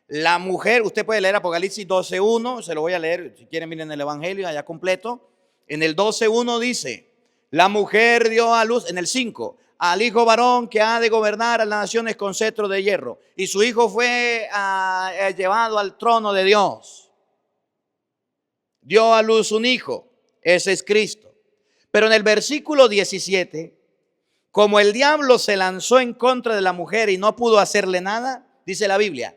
La mujer, usted puede leer Apocalipsis 12:1, se lo voy a leer, si quieren miren el Evangelio allá completo. En el 12:1 dice, la mujer dio a luz, en el 5, al hijo varón que ha de gobernar a las naciones con cetro de hierro. Y su hijo fue llevado al trono de Dios. Dio a luz un hijo, ese es Cristo. Pero en el versículo 17, como el diablo se lanzó en contra de la mujer y no pudo hacerle nada, dice la Biblia,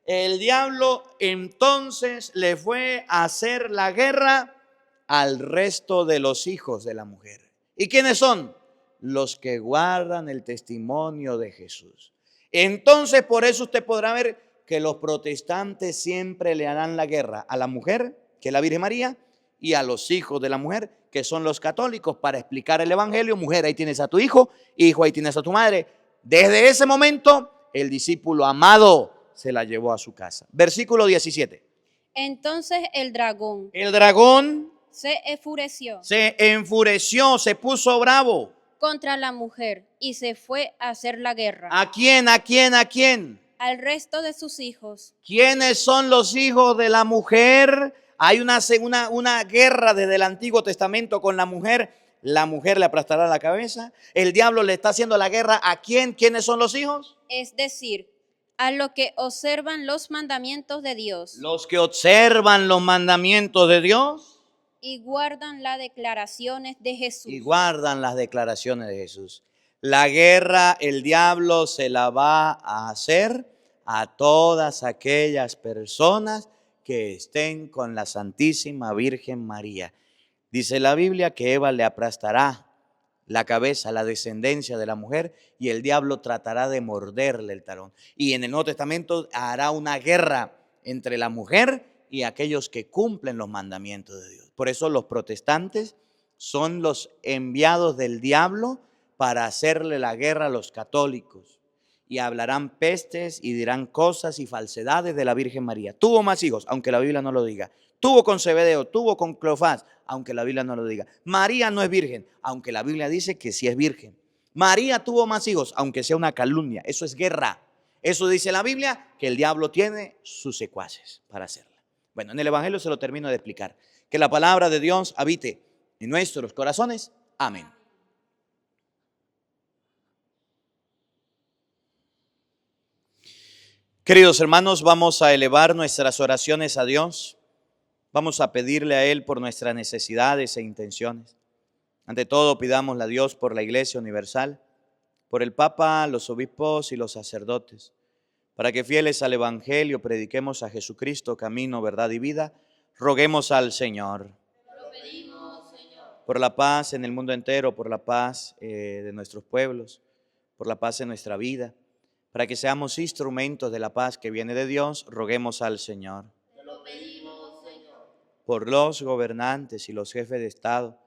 el diablo entonces le fue a hacer la guerra al resto de los hijos de la mujer. ¿Y quiénes son? Los que guardan el testimonio de Jesús. Entonces, por eso usted podrá ver que los protestantes siempre le harán la guerra a la mujer, que es la Virgen María, y a los hijos de la mujer, que son los católicos, para explicar el Evangelio. Mujer, ahí tienes a tu hijo, hijo, ahí tienes a tu madre. Desde ese momento, el discípulo amado se la llevó a su casa. Versículo 17. Entonces el dragón El dragón se enfureció se puso bravo. contra la mujer y se fue a hacer la guerra. ¿A quién? ¿A quién? ¿A quién? Al resto de sus hijos. ¿Quiénes son los hijos de la mujer? Hay una guerra desde el Antiguo Testamento con la mujer. La mujer le aplastará la cabeza. El diablo le está haciendo la guerra. ¿A quién? ¿Quiénes son los hijos? Es decir, a los que observan los mandamientos de Dios Los que observan los mandamientos de Dios y guardan las declaraciones de Jesús. y guardan las declaraciones de Jesús. La guerra, el diablo se la va a hacer a todas aquellas personas que estén con la Santísima Virgen María. Dice la Biblia que Eva le aplastará la cabeza, la descendencia de la mujer, y el diablo tratará de morderle el talón. Y en el Nuevo Testamento hará una guerra entre la mujer y aquellos que cumplen los mandamientos de Dios. Por eso los protestantes son los enviados del diablo para hacerle la guerra a los católicos. Y hablarán pestes y dirán cosas y falsedades de la Virgen María. Tuvo más hijos, aunque la Biblia no lo diga. Tuvo con Zebedeo, tuvo con Cleofás, aunque la Biblia no lo diga. María no es virgen, aunque la Biblia dice que sí es virgen. María tuvo más hijos, aunque sea una calumnia. Eso es guerra. Eso dice la Biblia, que el diablo tiene sus secuaces para hacerla. Bueno, en el Evangelio se lo termino de explicar. Que la palabra de Dios habite en nuestros corazones. Amén. Queridos hermanos, vamos a elevar nuestras oraciones a Dios. Vamos a pedirle a Él por nuestras necesidades e intenciones. Ante todo, pidámosle a Dios por la Iglesia Universal, por el Papa, los obispos y los sacerdotes, para que fieles al Evangelio prediquemos a Jesucristo, camino, verdad y vida, roguemos al Señor. Lo pedimos, Señor. Por la paz en el mundo entero, por la paz de nuestros pueblos, por la paz en nuestra vida, para que seamos instrumentos de la paz que viene de Dios, roguemos al Señor. Te lo pedimos, Señor. Por los gobernantes y los jefes de Estado,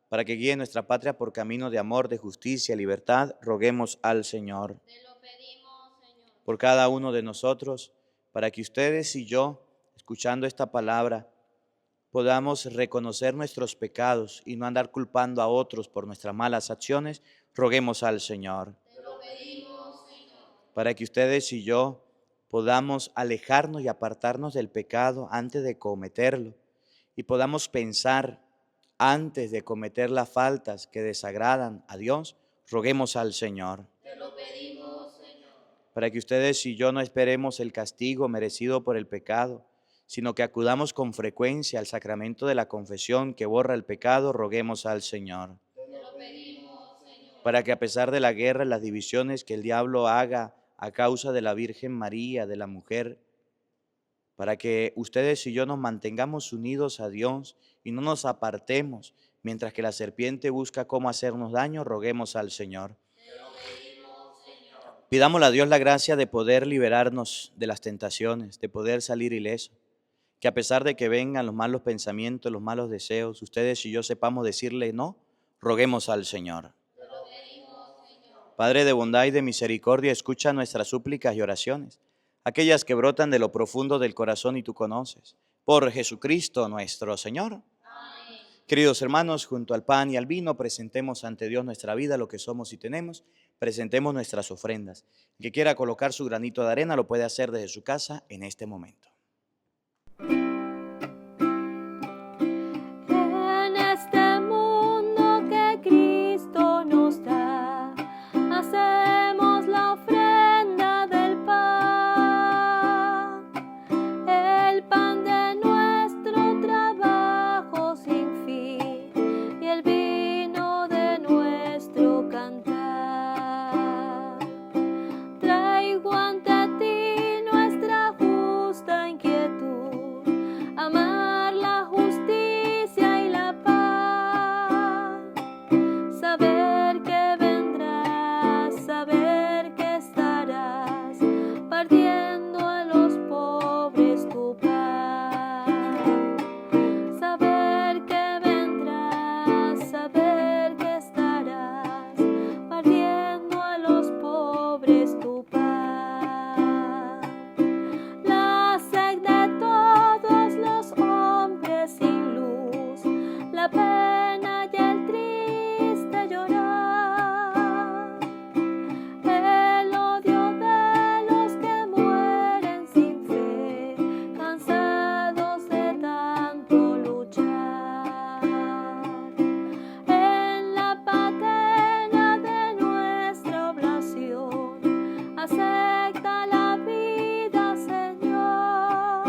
para que guíen nuestra patria por camino de amor, de justicia y libertad, roguemos al Señor. Te lo pedimos, Señor. Por cada uno de nosotros, para que ustedes y yo, escuchando esta palabra, podamos reconocer nuestros pecados y no andar culpando a otros por nuestras malas acciones, roguemos al Señor. Te lo pedimos, Señor. Para que ustedes y yo podamos alejarnos y apartarnos del pecado antes de cometerlo y podamos pensar antes de cometer las faltas que desagradan a Dios, roguemos al Señor. Te lo pedimos, Señor. Para que ustedes y yo no esperemos el castigo merecido por el pecado, sino que acudamos con frecuencia al sacramento de la confesión que borra el pecado, roguemos al Señor. Te lo pedimos, Señor. Para que a pesar de la guerra y las divisiones que el diablo haga a causa de la Virgen María, de la mujer, para que ustedes y yo nos mantengamos unidos a Dios y no nos apartemos, mientras que la serpiente busca cómo hacernos daño, roguemos al Señor. Te lo pedimos, Señor. Pidámosle a Dios la gracia de poder liberarnos de las tentaciones, de poder salir ileso. Que a pesar de que vengan los malos pensamientos, los malos deseos, ustedes y yo sepamos decirle no, roguemos al Señor. Te lo pedimos, Señor. Padre de bondad y de misericordia, escucha nuestras súplicas y oraciones, aquellas que brotan de lo profundo del corazón y tú conoces. Por Jesucristo nuestro Señor. Amén. Queridos hermanos, junto al pan y al vino, presentemos ante Dios nuestra vida, lo que somos y tenemos, presentemos nuestras ofrendas. El que quiera colocar su granito de arena lo puede hacer desde su casa en este momento. En este mundo que Cristo nos da, hacemos la ofrenda del pan de nuestro trabajo sin fin y el vino de nuestro cantar. Traigo ante ti nuestra justa inquietud, amar la justicia y la paz, saber que vendrás, saber que estarás partiendo a los pobres tu paz, saber que vendrás, saber que estarás partiendo a los pobres tu paz. La sed de todos los hombres sin luz, la pena y el triste llorar, el odio de los que mueren sin fe, cansados de tanto luchar. En la patena de nuestra oblación, acepta la vida, Señor.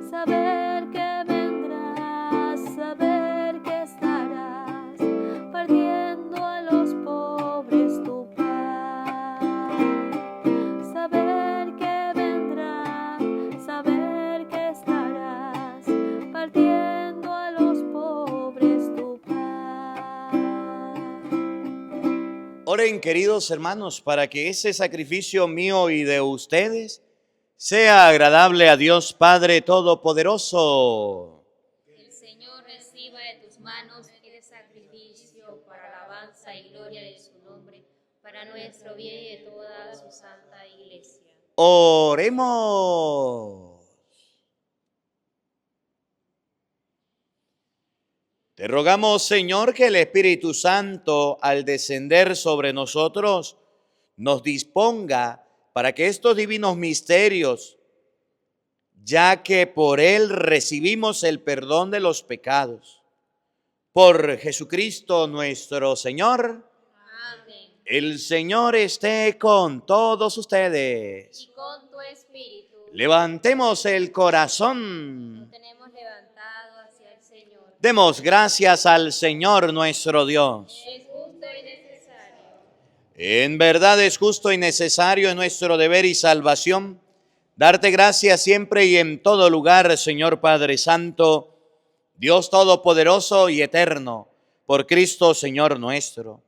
Saber que vendrás, saber que estarás partiendo a los pobres tu paz. Saber que vendrás, saber que estarás partiendo a los pobres tu paz. Oren, queridos hermanos, para que ese sacrificio mío y de ustedes sea agradable a Dios Padre Todopoderoso. Que el Señor reciba de tus manos este sacrificio para alabanza y gloria de su nombre, para nuestro bien y de toda su santa iglesia. Oremos. Te rogamos, Señor, que el Espíritu Santo, al descender sobre nosotros, nos disponga para que estos divinos misterios, ya que por él recibimos el perdón de los pecados, por Jesucristo nuestro Señor. Amén. El Señor esté con todos ustedes. Y con tu espíritu. Levantemos el corazón. Lo tenemos levantado hacia el Señor. Demos gracias al Señor nuestro Dios. Es justo y necesario. En verdad es justo y necesario, en nuestro deber y salvación, darte gracias siempre y en todo lugar, Señor Padre Santo, Dios Todopoderoso y Eterno, por Cristo Señor nuestro,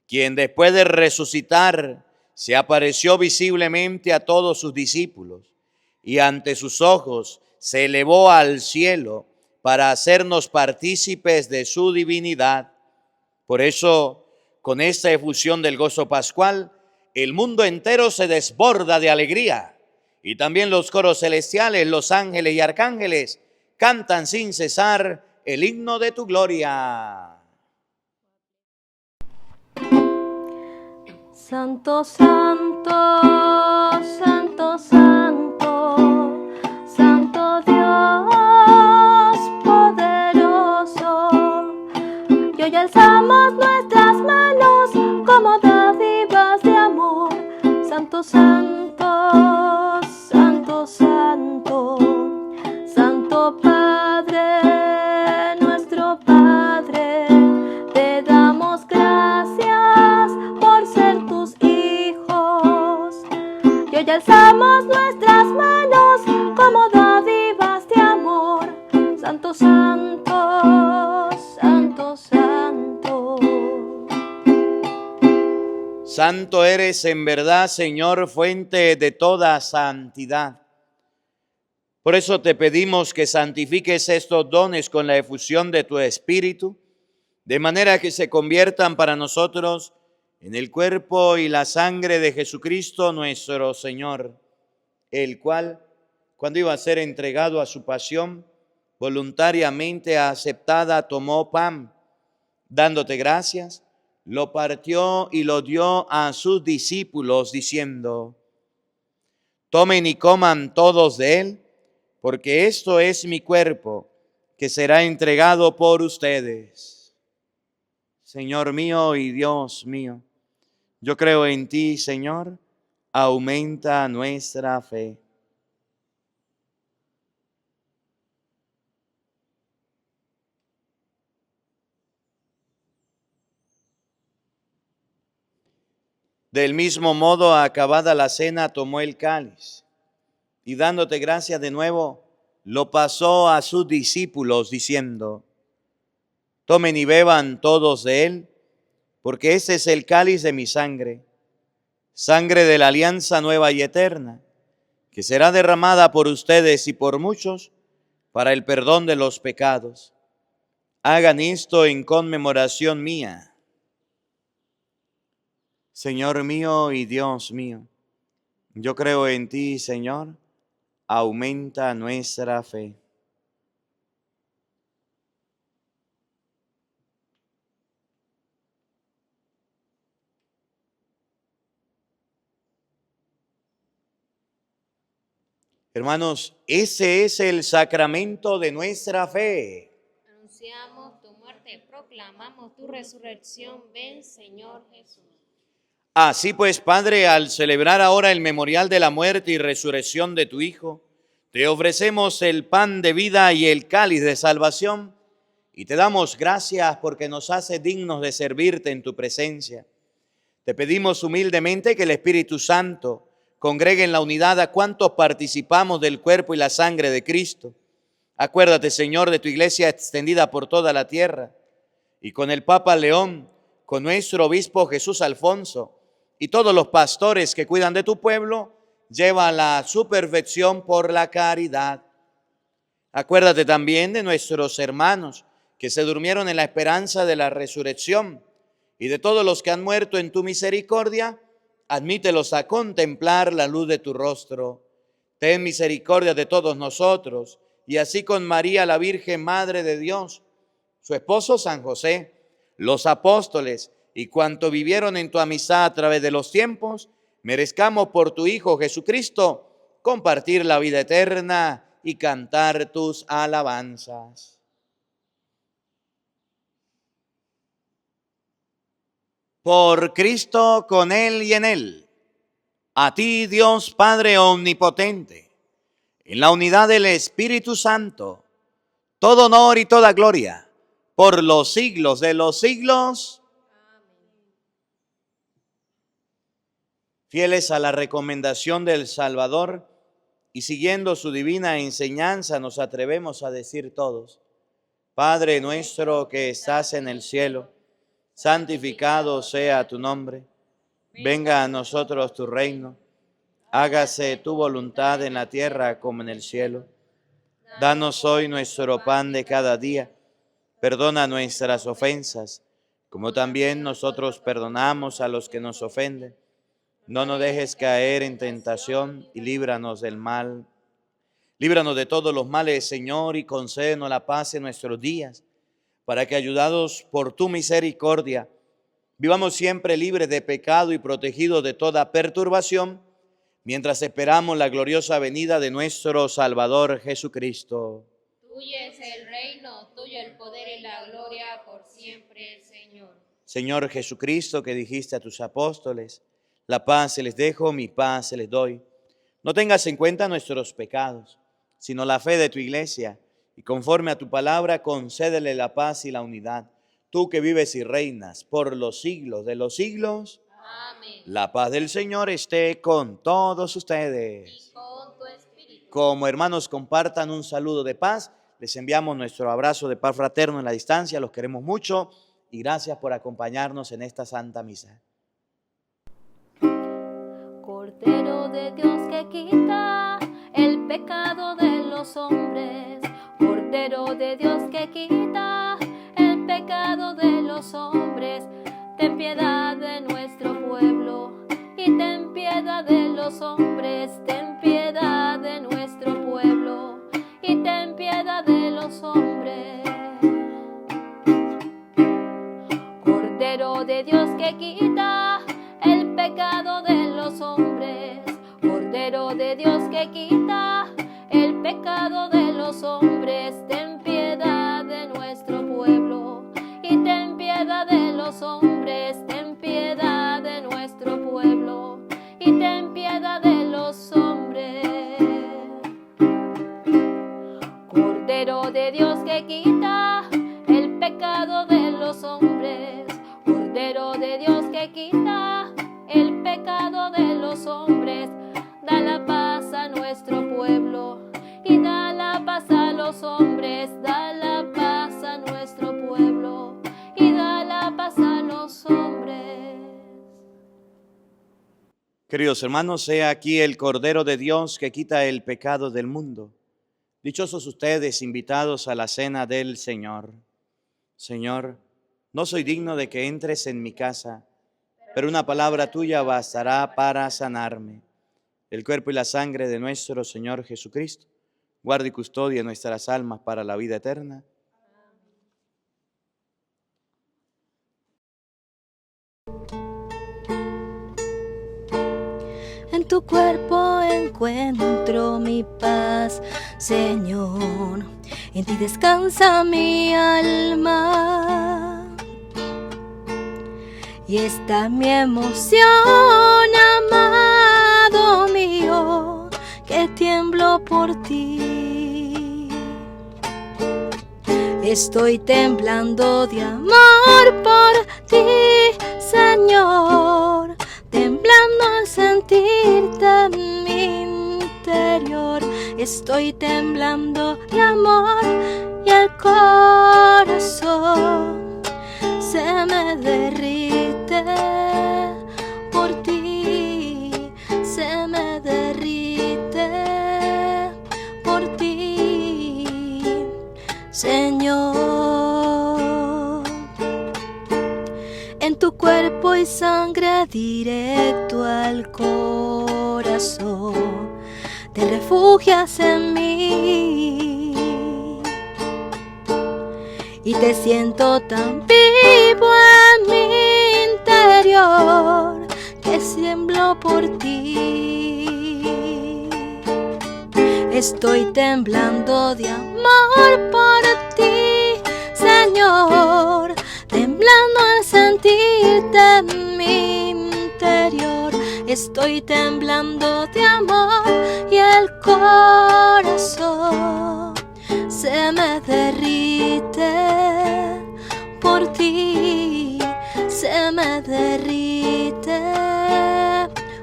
quien después de resucitar se apareció visiblemente a todos sus discípulos y ante sus ojos se elevó al cielo para hacernos partícipes de su divinidad. Por eso, con esta efusión del gozo pascual, el mundo entero se desborda de alegría y también los coros celestiales, los ángeles y arcángeles cantan sin cesar el himno de tu gloria. Santo, santo, santo, santo, santo Dios poderoso. Y hoy alzamos nuestras manos como dádivas de amor. Santo, santo, santo, santo, santo Padre, nuestro Padre, te damos gracias por ser tus hijos. Y hoy alzamos nuestras manos como dádivas de amor. Santo, santo, santo, santo. Santo eres en verdad, Señor, fuente de toda santidad. Por eso te pedimos que santifiques estos dones con la efusión de tu Espíritu, de manera que se conviertan para nosotros en el cuerpo y la sangre de Jesucristo nuestro Señor, el cual, cuando iba a ser entregado a su pasión, voluntariamente aceptada, tomó pan, dándote gracias, lo partió y lo dio a sus discípulos, diciendo: tomen y coman todos de él, porque esto es mi cuerpo, que será entregado por ustedes. Señor mío y Dios mío, yo creo en ti, Señor, aumenta nuestra fe. Del mismo modo, acabada la cena, tomó el cáliz y dándote gracias de nuevo, lo pasó a sus discípulos diciendo: tomen y beban todos de él, porque este es el cáliz de mi sangre, sangre de la alianza nueva y eterna, que será derramada por ustedes y por muchos para el perdón de los pecados. Hagan esto en conmemoración mía. Señor mío y Dios mío, yo creo en ti, Señor, aumenta nuestra fe. Hermanos, ese es el sacramento de nuestra fe. Anunciamos tu muerte, proclamamos tu resurrección. Ven, Señor Jesús. Así pues, Padre, al celebrar ahora el memorial de la muerte y resurrección de tu Hijo, te ofrecemos el pan de vida y el cáliz de salvación, y te damos gracias porque nos haces dignos de servirte en tu presencia. Te pedimos humildemente que el Espíritu Santo congregue en la unidad a cuantos participamos del cuerpo y la sangre de Cristo. Acuérdate, Señor, de tu iglesia extendida por toda la tierra, y con el Papa León, con nuestro obispo Jesús Alfonso, y todos los pastores que cuidan de tu pueblo, llévala a su perfección por la caridad. Acuérdate también de nuestros hermanos que se durmieron en la esperanza de la resurrección, y de todos los que han muerto en tu misericordia, admítelos a contemplar la luz de tu rostro. Ten misericordia de todos nosotros, y así con María, la Virgen Madre de Dios, su esposo San José, los apóstoles y cuanto vivieron en tu amistad a través de los tiempos, merezcamos por tu Hijo Jesucristo compartir la vida eterna y cantar tus alabanzas. Por Cristo, con Él y en Él, a ti, Dios Padre omnipotente, en la unidad del Espíritu Santo, todo honor y toda gloria, por los siglos de los siglos. Fieles a la recomendación del Salvador y siguiendo su divina enseñanza, nos atrevemos a decir todos: Padre nuestro que estás en el cielo, santificado sea tu nombre. Venga a nosotros tu reino. Hágase tu voluntad en la tierra como en el cielo. Danos hoy nuestro pan de cada día. Perdona nuestras ofensas, como también nosotros perdonamos a los que nos ofenden. No nos dejes caer en tentación y líbranos del mal. Líbranos de todos los males, Señor, y concédenos la paz en nuestros días, para que, ayudados por tu misericordia, vivamos siempre libres de pecado y protegidos de toda perturbación, mientras esperamos la gloriosa venida de nuestro Salvador Jesucristo. Tuyo es el reino, tuyo el poder y la gloria por siempre, Señor. Señor Jesucristo, que dijiste a tus apóstoles: la paz se les dejo, mi paz se les doy. No tengas en cuenta nuestros pecados, sino la fe de tu iglesia, y conforme a tu palabra concédele la paz y la unidad. Tú que vives y reinas por los siglos de los siglos. Amén. La paz del Señor esté con todos ustedes. Y con tu espíritu. Como hermanos compartan un saludo de paz, les enviamos nuestro abrazo de paz fraterno en la distancia. Los queremos mucho y gracias por acompañarnos en esta Santa Misa. Cordero de Dios que quita el pecado de los hombres, Cordero de Dios que quita el pecado de los hombres, ten piedad de nuestro pueblo y ten piedad de los hombres, ten piedad de nuestro pueblo y ten piedad de los hombres. Cordero de Dios que quita el pecado de los hombres, Cordero de Dios que quita el pecado de los hombres, ten piedad de nuestro pueblo y ten piedad de los hombres, ten piedad de nuestro pueblo y ten piedad de los hombres. Cordero de Dios que quita el pecado de los hombres, Cordero de Dios que quita el pecado de los hombres, da la paz a nuestro pueblo y da la paz a los hombres, da la paz a nuestro pueblo y da la paz a los hombres. Queridos hermanos, sea aquí el Cordero de Dios que quita el pecado del mundo. Dichosos ustedes, invitados a la cena del Señor. Señor, no soy digno de que entres en mi casa, pero una palabra tuya bastará para sanarme. El cuerpo y la sangre de nuestro Señor Jesucristo guarde y custodie nuestras almas para la vida eterna. En tu cuerpo encuentro mi paz, Señor. En ti descansa mi alma. Y está mi emoción, amado mío, que tiemblo por ti. Estoy temblando de amor por ti, Señor, temblando al sentirte en mi interior. Estoy temblando de amor y el corazón se me derrite por ti, se me derrite por ti, Señor. En tu cuerpo y sangre directo al corazón, te refugias en mí y te siento tan vivo en mi interior que tiemblo por ti. Estoy temblando de amor por ti, Señor, temblando al sentirte en mi interior. Estoy temblando de amor y el corazón se me derrite por ti, se me derrite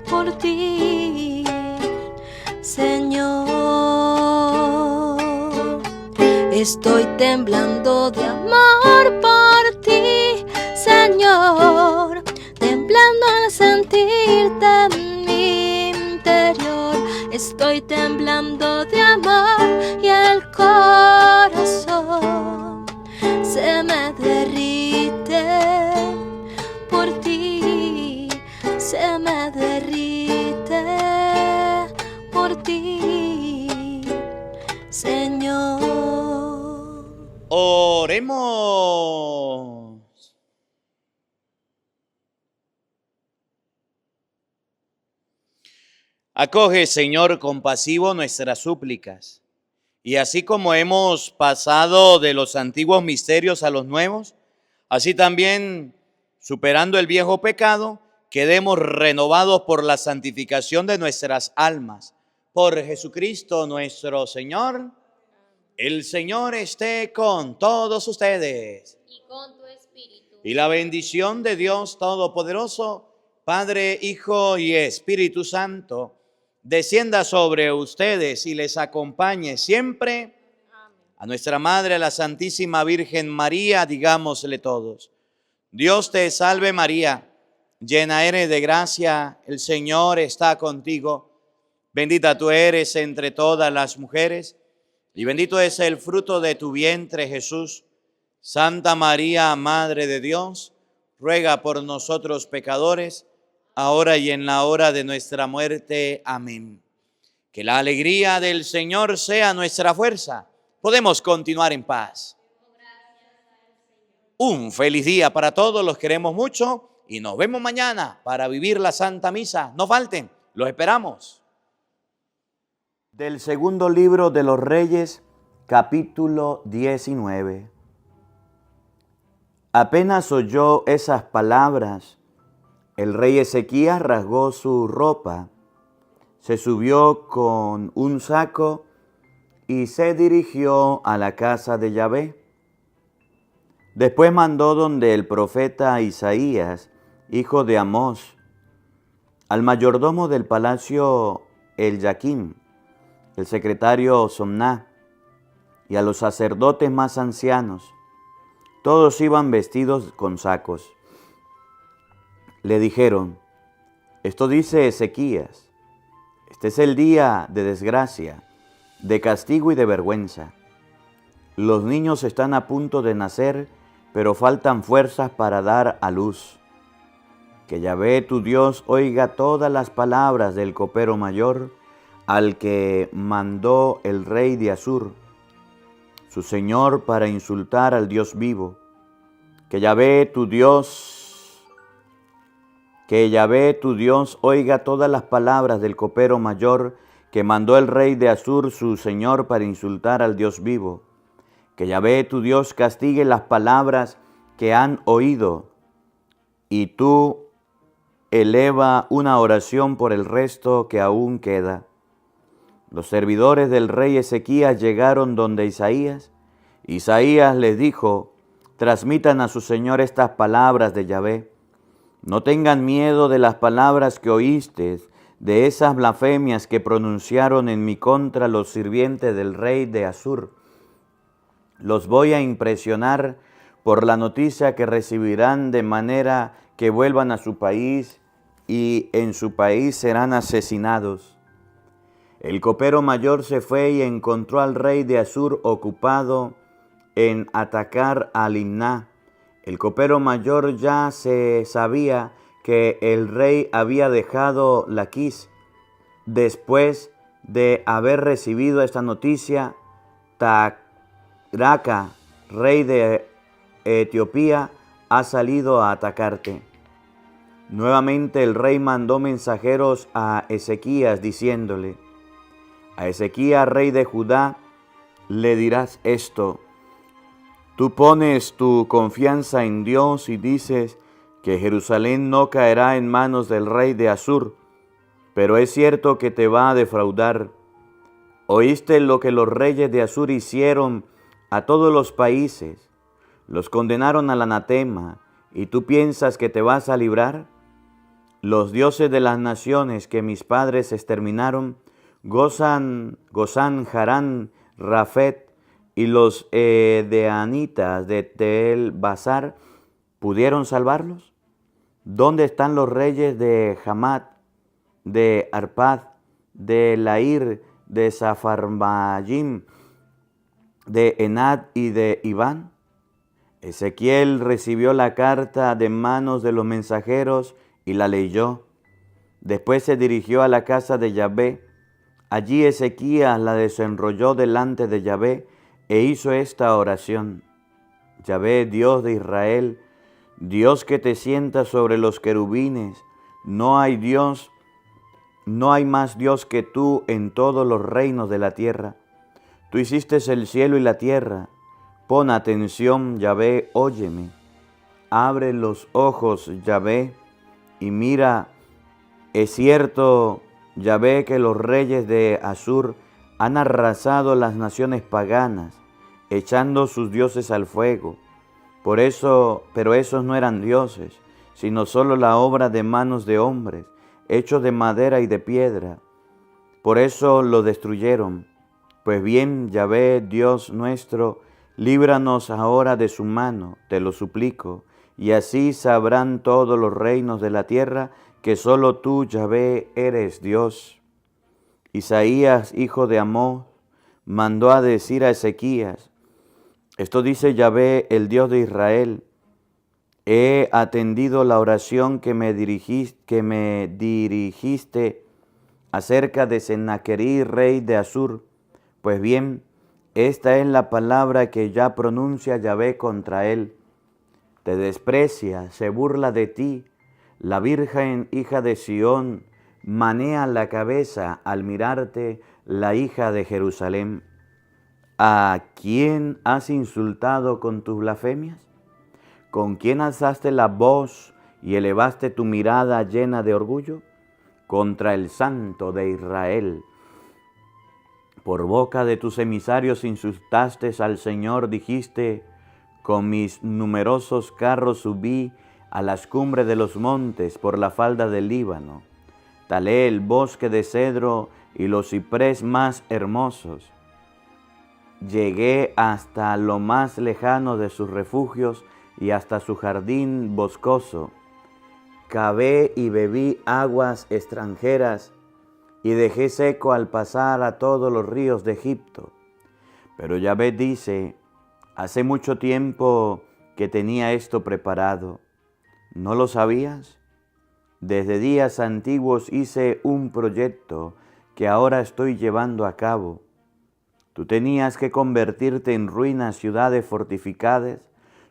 por por ti, Señor. Estoy temblando de amor por ti, Señor, temblando al sentirte en mi interior. Estoy temblando de amor y el corazón se me derrite por ti, se me derrite por ti, Señor. Oremos. Acoge, Señor, compasivo nuestras súplicas. Y así como hemos pasado de los antiguos misterios a los nuevos, así también, superando el viejo pecado, quedemos renovados por la santificación de nuestras almas. Por Jesucristo nuestro Señor. El Señor esté con todos ustedes. Y con tu espíritu. Y la bendición de Dios Todopoderoso, Padre, Hijo y Espíritu Santo, descienda sobre ustedes y les acompañe siempre. Amén. A nuestra Madre, la Santísima Virgen María, digámosle todos: Dios te salve María, llena eres de gracia, el Señor está contigo. Bendita tú eres entre todas las mujeres, y bendito es el fruto de tu vientre, Jesús. Santa María, Madre de Dios, ruega por nosotros pecadores, ahora y en la hora de nuestra muerte. Amén. Que la alegría del Señor sea nuestra fuerza. Podemos continuar en paz. Un feliz día para todos, los queremos mucho y nos vemos mañana para vivir la Santa Misa. No falten, los esperamos. Del segundo libro de los Reyes, capítulo 19. Apenas oyó esas palabras, el rey Ezequías rasgó su ropa, se subió con un saco y se dirigió a la casa de Yahvé. Después mandó donde el profeta Isaías, hijo de Amós, al mayordomo del palacio Eliaquim, el secretario Somná, y a los sacerdotes más ancianos. Todos iban vestidos con sacos. Le dijeron: esto dice Ezequías, este es el día de desgracia, de castigo y de vergüenza. Los niños están a punto de nacer, pero faltan fuerzas para dar a luz. Que Yahvé tu Dios oiga todas las palabras del copero mayor, al que mandó el rey de Asur, su señor, para insultar al Dios vivo. Que Yahvé tu Dios oiga todas las palabras del copero mayor que mandó el rey de Asur, su señor, para insultar al Dios vivo. Que Yahvé tu Dios castigue las palabras que han oído, y tú eleva una oración por el resto que aún queda. Los servidores del rey Ezequías llegaron donde Isaías. Isaías les dijo: transmitan a su señor estas palabras de Yahvé. No tengan miedo de las palabras que oísteis, de esas blasfemias que pronunciaron en mi contra los sirvientes del rey de Asur. Los voy a impresionar por la noticia que recibirán, de manera que vuelvan a su país y en su país serán asesinados. El copero mayor se fue y encontró al rey de Asur ocupado en atacar a Limná. El copero mayor ya se sabía que el rey había dejado Laquis. Después de haber recibido esta noticia, Raca, rey de Etiopía, ha salido a atacarte. Nuevamente el rey mandó mensajeros a Ezequías diciéndole: a Ezequías, rey de Judá, le dirás esto: tú pones tu confianza en Dios y dices que Jerusalén no caerá en manos del rey de Asur, pero es cierto que te va a defraudar. ¿Oíste lo que los reyes de Asur hicieron a todos los países? Los condenaron al anatema, ¿y tú piensas que te vas a librar? Los dioses de las naciones que mis padres exterminaron, Gozán, Harán, Rafet y los edeanitas de Tel Basar, ¿pudieron salvarlos? ¿Dónde están los reyes de Hamat, de Arpad, de Lair, de Safarmayim, de Enad y de Iván? Ezequiel recibió la carta de manos de los mensajeros y la leyó. Después se dirigió a la casa de Yahvé. Allí Ezequías la desenrolló delante de Yahvé e hizo esta oración. Yahvé, Dios de Israel, Dios que te sientas sobre los querubines, no hay más Dios que tú en todos los reinos de la tierra. Tú hiciste el cielo y la tierra. Pon atención, Yahvé, óyeme. Abre los ojos, Yahvé, y mira. Es cierto, Yahvé, que los reyes de Asur han arrasado las naciones paganas, echando sus dioses al fuego. Pero esos no eran dioses, sino solo la obra de manos de hombres, hechos de madera y de piedra. Por eso lo destruyeron. Pues bien, Yahvé, Dios nuestro, líbranos ahora de su mano, te lo suplico, y así sabrán todos los reinos de la tierra que solo tú, Yahvé, eres Dios. Isaías, hijo de Amós, mandó a decir a Ezequías, esto dice Yahvé, el Dios de Israel, he atendido la oración que me dirigiste acerca de Sennacherib, rey de Asur. Pues bien, esta es la palabra que ya pronuncia Yahvé contra él. Te desprecia, se burla de ti. La Virgen, hija de Sión, manea la cabeza al mirarte, la hija de Jerusalén. ¿A quién has insultado con tus blasfemias? ¿Con quién alzaste la voz y elevaste tu mirada llena de orgullo? Contra el Santo de Israel. Por boca de tus emisarios insultaste al Señor, dijiste, con mis numerosos carros subí a las cumbres de los montes por la falda del Líbano. Talé el bosque de cedro y los ciprés más hermosos. Llegué hasta lo más lejano de sus refugios y hasta su jardín boscoso. Cavé y bebí aguas extranjeras y dejé seco al pasar a todos los ríos de Egipto. Pero Yahvé dice, hace mucho tiempo que tenía esto preparado. ¿No lo sabías? Desde días antiguos hice un proyecto que ahora estoy llevando a cabo. Tú tenías que convertirte en ruinas ciudades fortificadas.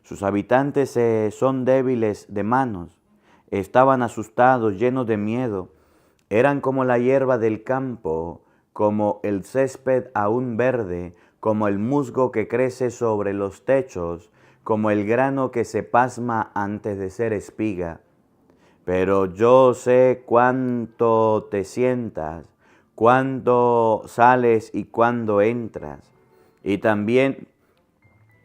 Sus habitantes son débiles de manos. Estaban asustados, llenos de miedo. Eran como la hierba del campo, como el césped aún verde, como el musgo que crece sobre los techos, como el grano que se pasma antes de ser espiga. Pero yo sé cuánto te sientas, cuándo sales y cuándo entras, y también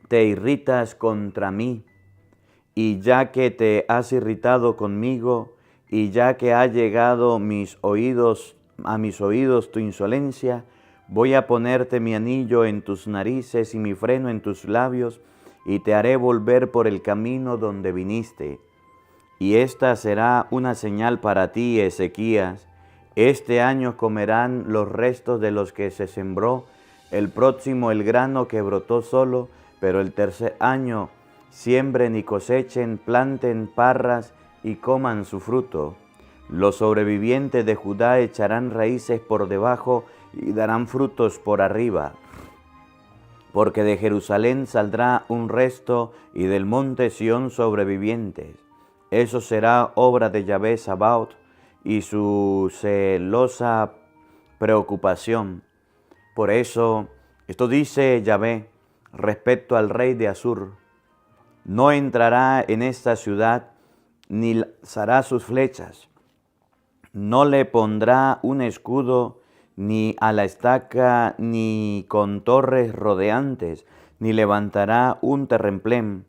te irritas contra mí. Y ya que te has irritado conmigo, y ya que ha llegado a mis oídos tu insolencia, voy a ponerte mi anillo en tus narices y mi freno en tus labios, y te haré volver por el camino donde viniste. Y esta será una señal para ti, Ezequías. Este año comerán los restos de los que se sembró, el próximo el grano que brotó solo, pero el tercer año siembren y cosechen, planten parras y coman su fruto. Los sobrevivientes de Judá echarán raíces por debajo y darán frutos por arriba. Porque de Jerusalén saldrá un resto y del monte Sión sobrevivientes. Eso será obra de Yahvé Sabaoth y su celosa preocupación. Por eso, esto dice Yahvé respecto al rey de Asur: no entrará en esta ciudad, ni lanzará sus flechas, no le pondrá un escudo, ni a la estaca, ni con torres rodeantes, ni levantará un terremplén.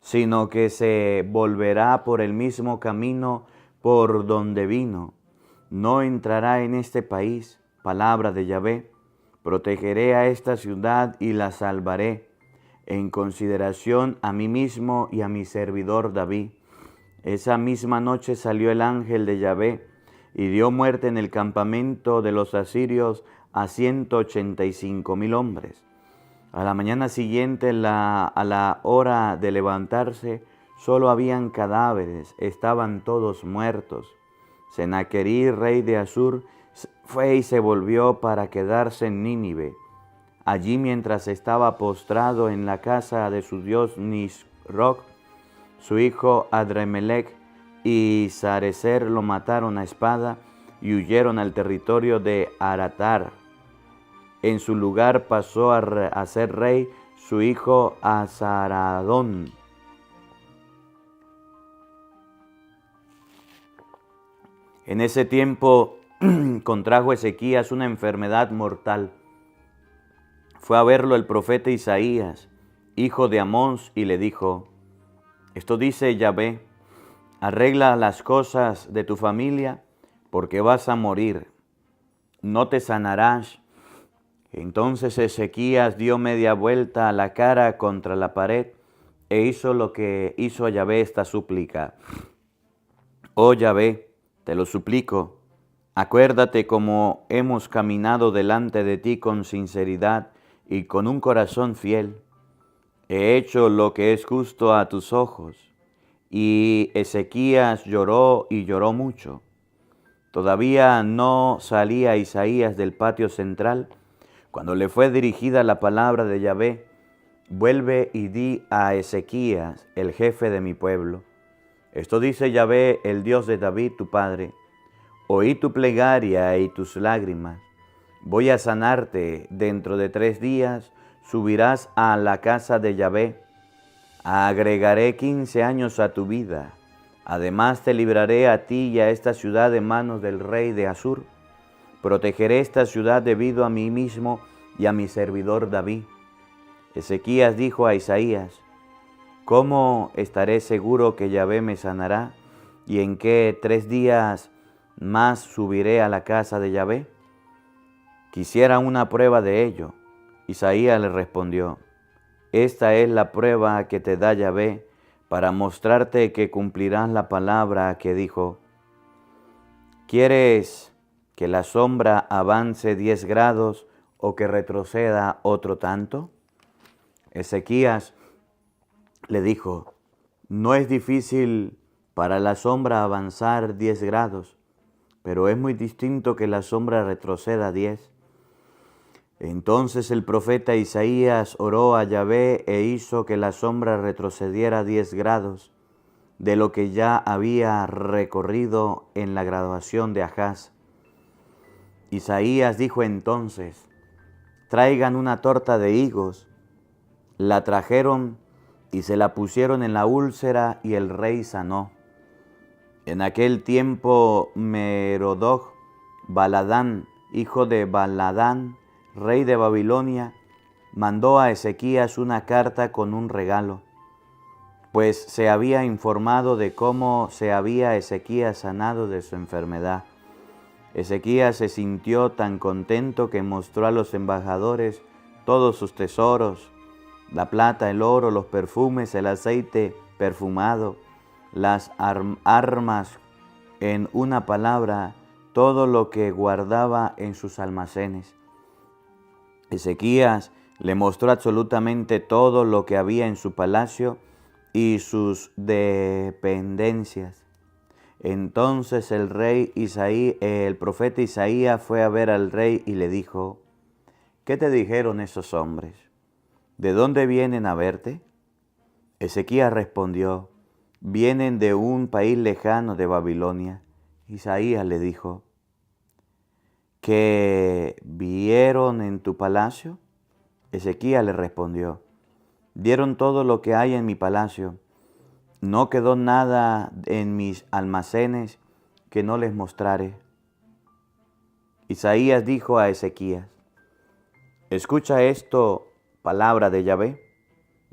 sino que se volverá por el mismo camino por donde vino. No entrará en este país. Palabra de Yahvé. Protegeré a esta ciudad y la salvaré, en consideración a mí mismo y a mi servidor David. Esa misma noche salió el ángel de Yahvé y dio muerte en el campamento de los asirios a 185,000 hombres. A la mañana siguiente, a la hora de levantarse, solo habían cadáveres, estaban todos muertos. Sennacherib, rey de Asur, fue y se volvió para quedarse en Nínive. Allí, mientras estaba postrado en la casa de su dios Nisroch, su hijo Adremelech y Sarecer lo mataron a espada y huyeron al territorio de Aratar. En su lugar pasó a ser rey su hijo Azaradón. En ese tiempo contrajo Ezequías una enfermedad mortal. Fue a verlo el profeta Isaías, hijo de Amós, y le dijo: esto dice Yahvé, arregla las cosas de tu familia, porque vas a morir, no te sanarás. Entonces Ezequías dio media vuelta a la cara contra la pared e hizo lo que hizo a Yahvé esta súplica: oh Yahvé, te lo suplico, acuérdate cómo hemos caminado delante de ti con sinceridad y con un corazón fiel. He hecho lo que es justo a tus ojos. Y Ezequías lloró y lloró mucho. Todavía no salía Isaías del patio central cuando le fue dirigida la palabra de Yahvé: vuelve y di a Ezequías, el jefe de mi pueblo. Esto dice Yahvé, el Dios de David, tu padre: oí tu plegaria y tus lágrimas. Voy a sanarte. Dentro de 3 días subirás a la casa de Yahvé. Agregaré 15 años a tu vida. Además te libraré a ti y a esta ciudad de manos del rey de Asur. Protegeré esta ciudad debido a mí mismo y a mi servidor David. Ezequías dijo a Isaías: ¿cómo estaré seguro que Yahvé me sanará? ¿Y en qué 3 días más subiré a la casa de Yahvé? Quisiera una prueba de ello. Isaías le respondió: esta es la prueba que te da Yahvé para mostrarte que cumplirás la palabra que dijo. ¿Quieres que la sombra avance 10 grados o que retroceda otro tanto? Ezequías le dijo: no es difícil para la sombra avanzar 10 grados, pero es muy distinto que la sombra retroceda 10. Entonces el profeta Isaías oró a Yahvé e hizo que la sombra retrocediera 10 grados de lo que ya había recorrido en la graduación de Ahaz. Isaías dijo entonces: traigan una torta de higos. La trajeron y se la pusieron en la úlcera y el rey sanó. En aquel tiempo Merodoj Baladán, hijo de Baladán, rey de Babilonia, mandó a Ezequías una carta con un regalo, pues se había informado de cómo se había Ezequías sanado de su enfermedad. Ezequías se sintió tan contento que mostró a los embajadores todos sus tesoros: la plata, el oro, los perfumes, el aceite perfumado, las armas, en una palabra, todo lo que guardaba en sus almacenes. Ezequías le mostró absolutamente todo lo que había en su palacio y sus dependencias. Entonces el profeta Isaías fue a ver al rey y le dijo: ¿qué te dijeron esos hombres? ¿De dónde vienen a verte? Ezequías respondió: vienen de un país lejano de Babilonia. Isaías le dijo: ¿qué vieron en tu palacio? Ezequías le respondió: vieron todo lo que hay en mi palacio. No quedó nada en mis almacenes que no les mostrare. Isaías dijo a Ezequías: escucha esto, palabra de Yahvé.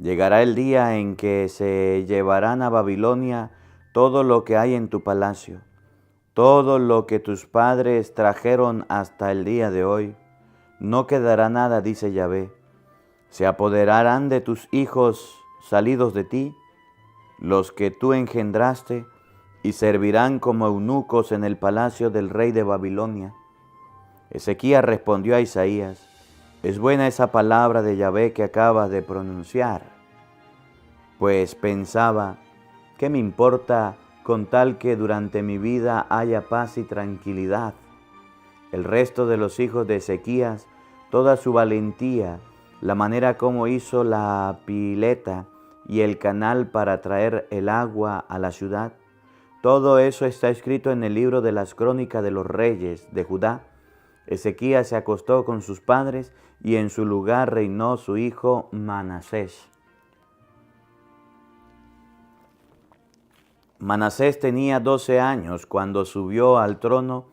Llegará el día en que se llevarán a Babilonia todo lo que hay en tu palacio, todo lo que tus padres trajeron hasta el día de hoy. No quedará nada, dice Yahvé. Se apoderarán de tus hijos salidos de ti, los que tú engendraste, y servirán como eunucos en el palacio del rey de Babilonia. Ezequías respondió a Isaías: es buena esa palabra de Yahvé que acabas de pronunciar. Pues pensaba, ¿qué me importa con tal que durante mi vida haya paz y tranquilidad? El resto de los hijos de Ezequías, toda su valentía, la manera como hizo la pileta y el canal para traer el agua a la ciudad, todo eso está escrito en el libro de las crónicas de los reyes de Judá. Ezequías se acostó con sus padres y en su lugar reinó su hijo Manasés. Manasés tenía 12 años cuando subió al trono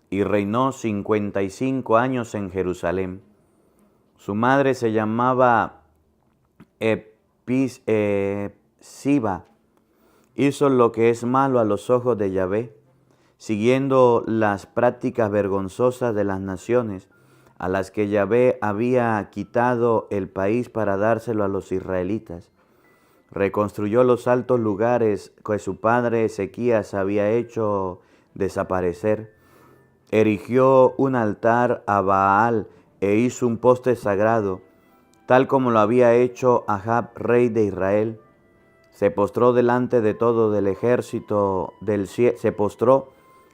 y reinó 55 años en Jerusalén. Su madre se llamaba Siba. Hizo lo que es malo a los ojos de Yahvé, siguiendo las prácticas vergonzosas de las naciones a las que Yahvé había quitado el país para dárselo a los israelitas. Reconstruyó los altos lugares que su padre Ezequías había hecho desaparecer. Erigió un altar a Baal e hizo un poste sagrado, tal como lo había hecho Ahab, rey de Israel. Se postró delante de todo el ejército del cielo, se postró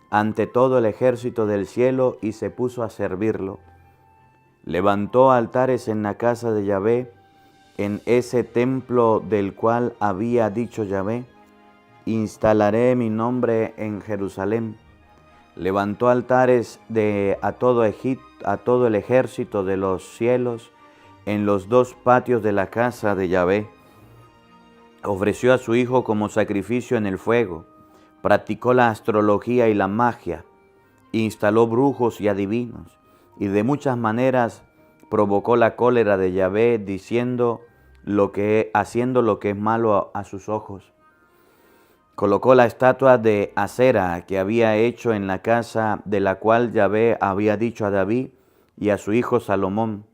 ante todo el ejército del cielo y se puso a servirlo. Levantó altares en la casa de Yahvé, en ese templo del cual había dicho Yahvé: instalaré mi nombre en Jerusalén. Levantó altares a todo el ejército de los cielos en los dos patios de la casa de Yahvé. Ofreció a su hijo como sacrificio en el fuego, practicó la astrología y la magia, instaló brujos y adivinos, y de muchas maneras provocó la cólera de Yahvé, haciendo lo que es malo a sus ojos. Colocó la estatua de Acera que había hecho en la casa de la cual Yahvé había dicho a David y a su hijo Salomón: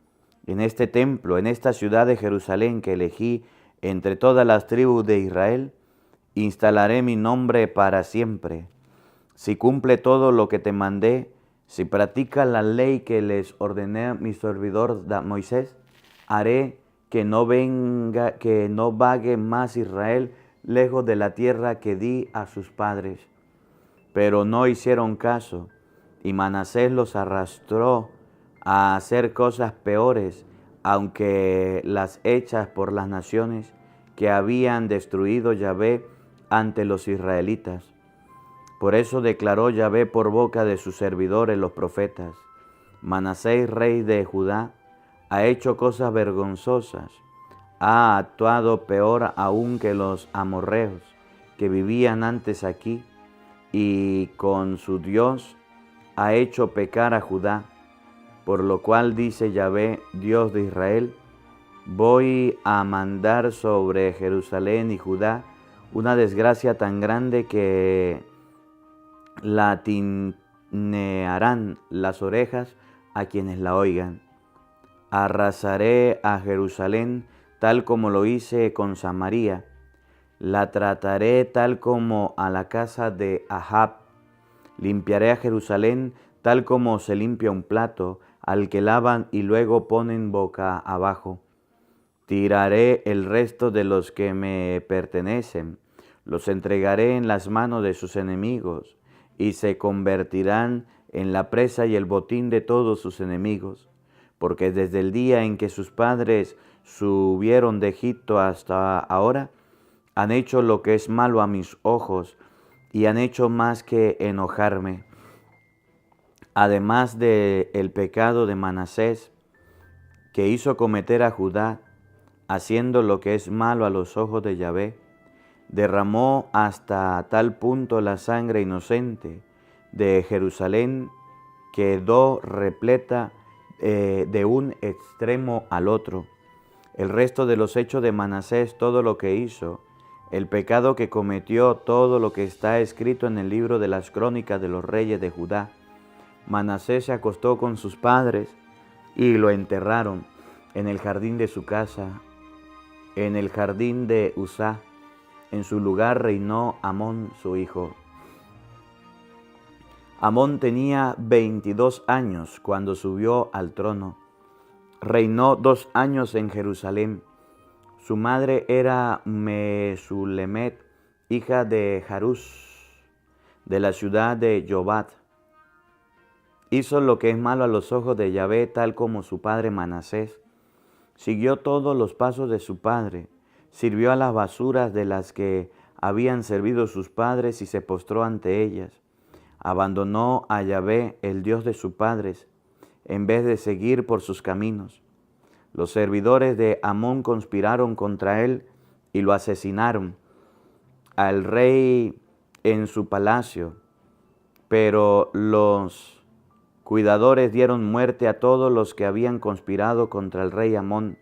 en este templo, en esta ciudad de Jerusalén que elegí entre todas las tribus de Israel, instalaré mi nombre para siempre. Si cumple todo lo que te mandé, si practica la ley que les ordené a mi servidor Moisés, haré que no vague más Israel lejos de la tierra que di a sus padres. Pero no hicieron caso, y Manasés los arrastró a hacer cosas peores, aunque las hechas por las naciones que habían destruido Yahvé ante los israelitas. Por eso declaró Yahvé por boca de sus servidores los profetas: Manasés, rey de Judá, ha hecho cosas vergonzosas, ha actuado peor aún que los amorreos que vivían antes aquí, y con su Dios ha hecho pecar a Judá. Por lo cual dice Yahvé, Dios de Israel: voy a mandar sobre Jerusalén y Judá una desgracia tan grande que la tinearán las orejas a quienes la oigan. Arrasaré a Jerusalén tal como lo hice con Samaria. La trataré tal como a la casa de Ahab. Limpiaré a Jerusalén tal como se limpia un plato, al que lavan y luego ponen boca abajo. Tiraré el resto de los que me pertenecen, los entregaré en las manos de sus enemigos, y se convertirán en la presa y el botín de todos sus enemigos, porque desde el día en que sus padres subieron de Egipto hasta ahora, han hecho lo que es malo a mis ojos, y han hecho más que enojarme. Además del pecado de Manasés, que hizo cometer a Judá, haciendo lo que es malo a los ojos de Yahvé, derramó hasta tal punto la sangre inocente de Jerusalén, quedó repleta de un extremo al otro. el resto de los hechos de Manasés, todo lo que hizo, el pecado que cometió, todo lo que está escrito en el libro de las crónicas de los reyes de Judá. Manasés se acostó con sus padres y lo enterraron en el jardín de su casa, en el jardín de Uzá. En su lugar reinó Amón, su hijo. Amón tenía 22 años cuando subió al trono. Reinó 2 años en Jerusalén. Su madre era Mesulemet, hija de Jarús, de la ciudad de Jobat. Hizo lo que es malo a los ojos de Yahvé, tal como su padre Manasés. Siguió todos los pasos de su padre. Sirvió a las basuras de las que habían servido sus padres y se postró ante ellas. Abandonó a Yahvé, el Dios de sus padres, en vez de seguir por sus caminos. Los servidores de Amón conspiraron contra él y lo asesinaron al rey en su palacio, pero los cuidadores dieron muerte a todos los que habían conspirado contra el rey Amón,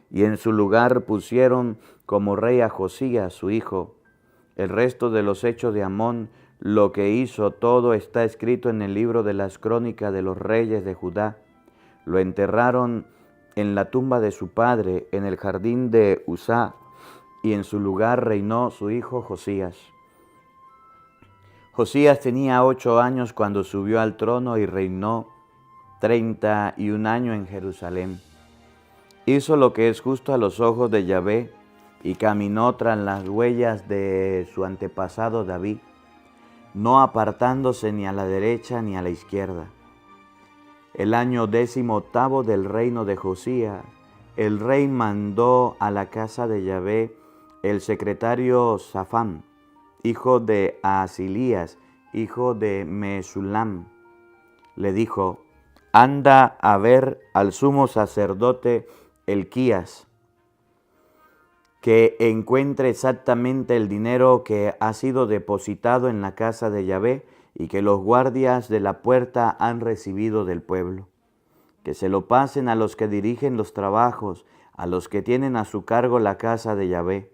y en su lugar pusieron como rey a Josías, su hijo. El resto de los hechos de Amón, lo que hizo, todo está escrito en el libro de las crónicas de los reyes de Judá. Lo enterraron en la tumba de su padre, en el jardín de Uzá, y en su lugar reinó su hijo Josías. Josías tenía 8 años cuando subió al trono y reinó 31 años en Jerusalén. Hizo lo que es justo a los ojos de Yahvé y caminó tras las huellas de su antepasado David, no apartándose ni a la derecha ni a la izquierda. El año 18 del reino de Josías, el rey mandó a la casa de Yahvé el secretario Safán, hijo de Asilías, hijo de Mesulam. Le dijo: anda a ver al sumo sacerdote Elquías, que encuentre exactamente el dinero que ha sido depositado en la casa de Yahvé y que los guardias de la puerta han recibido del pueblo. Que se lo pasen a los que dirigen los trabajos, a los que tienen a su cargo la casa de Yahvé.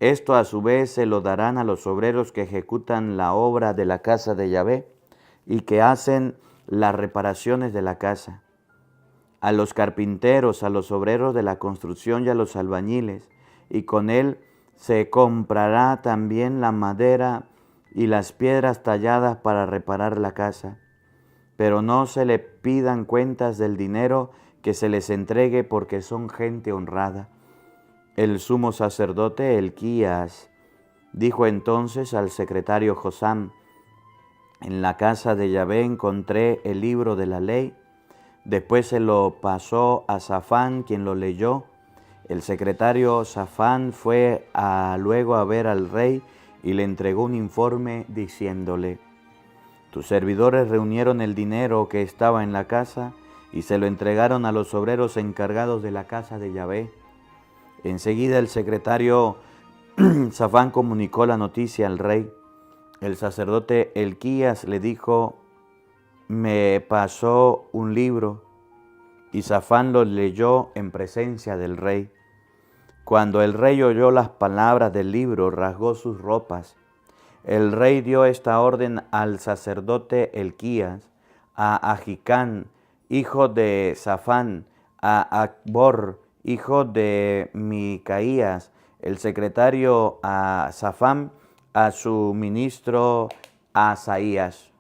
Esto a su vez se lo darán a los obreros que ejecutan la obra de la casa de Yahvé y que hacen las reparaciones de la casa, a los carpinteros, a los obreros de la construcción y a los albañiles, y con él se comprará también la madera y las piedras talladas para reparar la casa. Pero no se le pidan cuentas del dinero que se les entregue, porque son gente honrada. El sumo sacerdote Elquías dijo entonces al secretario Josam: en la casa de Yahvé encontré el libro de la ley. Después se lo pasó a Safán, quien lo leyó. El secretario Safán fue luego a ver al rey y le entregó un informe diciéndole: tus servidores reunieron el dinero que estaba en la casa y se lo entregaron a los obreros encargados de la casa de Yahvé. Enseguida el secretario Safán comunicó la noticia al rey. El sacerdote Elquías le dijo: me pasó un libro, y Safán lo leyó en presencia del rey. Cuando el rey oyó las palabras del libro, rasgó sus ropas. El rey dio esta orden al sacerdote Elquías, a Ahicán, hijo de Safán, a Acbor, hijo de Micaías, el secretario a Safán, a su ministro Asaías.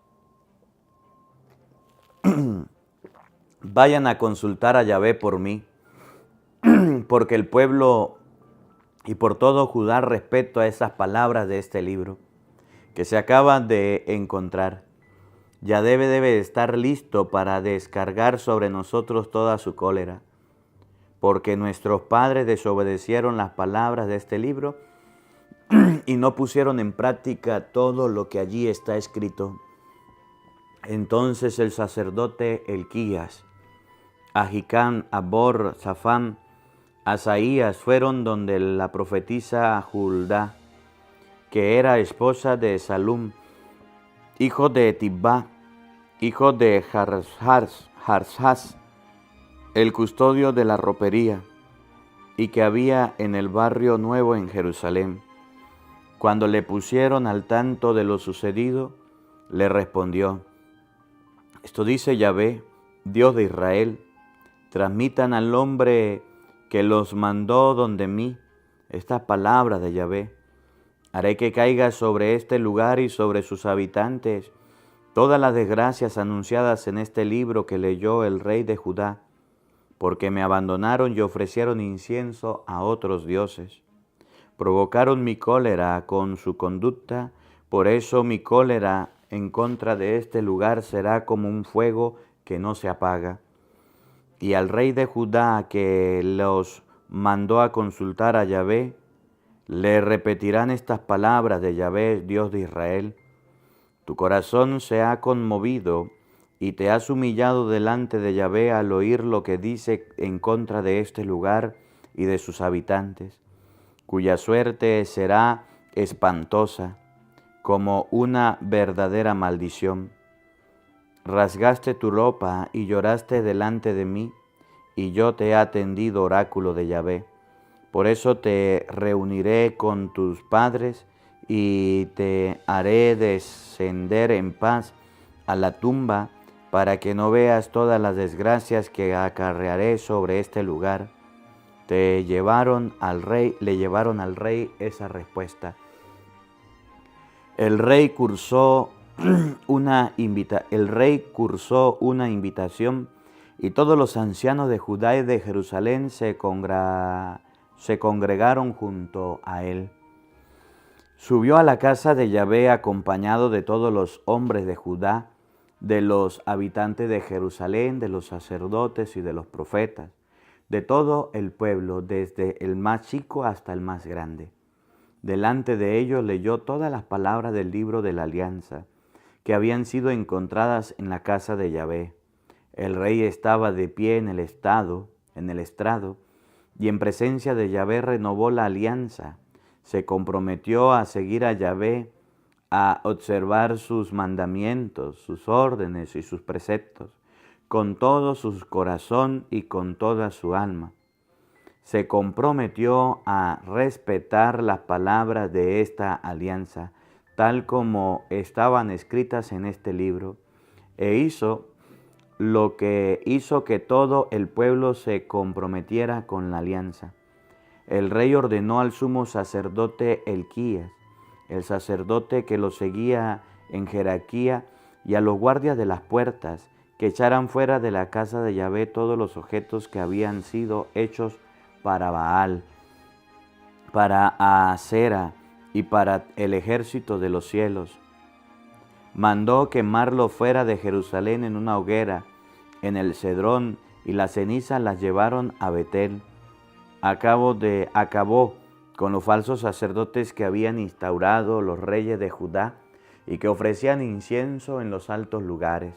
Vayan a consultar a Yahvé por mí, porque el pueblo y por todo Judá respecto a esas palabras de este libro que se acaba de encontrar. Ya debe estar listo para descargar sobre nosotros toda su cólera, porque nuestros padres desobedecieron las palabras de este libro y no pusieron en práctica todo lo que allí está escrito. Entonces el sacerdote Elquías, Ahicán, Abor, Safán, Asaías fueron donde la profetisa Juldá, que era esposa de Salum, hijo de Tibá, hijo de Jarzás, el custodio de la ropería. y que había en el barrio nuevo en Jerusalén. Cuando le pusieron al tanto de lo sucedido, le respondió: esto dice Yahvé, Dios de Israel, transmitan al hombre que los mandó donde mí estas palabras de Yahvé. Haré que caiga sobre este lugar y sobre sus habitantes todas las desgracias anunciadas en este libro que leyó el rey de Judá, porque me abandonaron y ofrecieron incienso a otros dioses. Provocaron mi cólera con su conducta, por eso mi cólera en contra de este lugar será como un fuego que no se apaga. Y al rey de Judá que los mandó a consultar a Yahvé, le repetirán estas palabras de Yahvé, Dios de Israel. Tu corazón se ha conmovido y te has humillado delante de Yahvé al oír lo que dice en contra de este lugar y de sus habitantes, cuya suerte será espantosa, como una verdadera maldición. Rasgaste tu ropa y lloraste delante de mí, y yo te he atendido, oráculo de Yahvé. Por eso te reuniré con tus padres y te haré descender en paz a la tumba, para que no veas todas las desgracias que acarrearé sobre este lugar. Le llevaron al rey esa respuesta. El rey cursó una invitación y todos los ancianos de Judá y de Jerusalén se congregaron junto a él. Subió a la casa de Yahvé acompañado de todos los hombres de Judá, de los habitantes de Jerusalén, de los sacerdotes y de los profetas, de todo el pueblo, desde el más chico hasta el más grande. Delante de ellos leyó todas las palabras del libro de la alianza, que habían sido encontradas en la casa de Yahvé. El rey estaba de pie en el estrado, y en presencia de Yahvé renovó la alianza. Se comprometió a seguir a Yahvé, a observar sus mandamientos, sus órdenes y sus preceptos, con todo su corazón y con toda su alma. Se comprometió a respetar las palabras de esta alianza, tal como estaban escritas en este libro, e hizo lo que hizo que todo el pueblo se comprometiera con la alianza. El rey ordenó al sumo sacerdote Elquías, el sacerdote que lo seguía en jerarquía, y a los guardias de las puertas, que echaran fuera de la casa de Yahvé todos los objetos que habían sido hechos para Baal, para Asera y para el ejército de los cielos. Mandó quemarlo fuera de Jerusalén en una hoguera, en el Cedrón, y las cenizas las llevaron a Betel. Acabó con los falsos sacerdotes que habían instaurado los reyes de Judá y que ofrecían incienso en los altos lugares,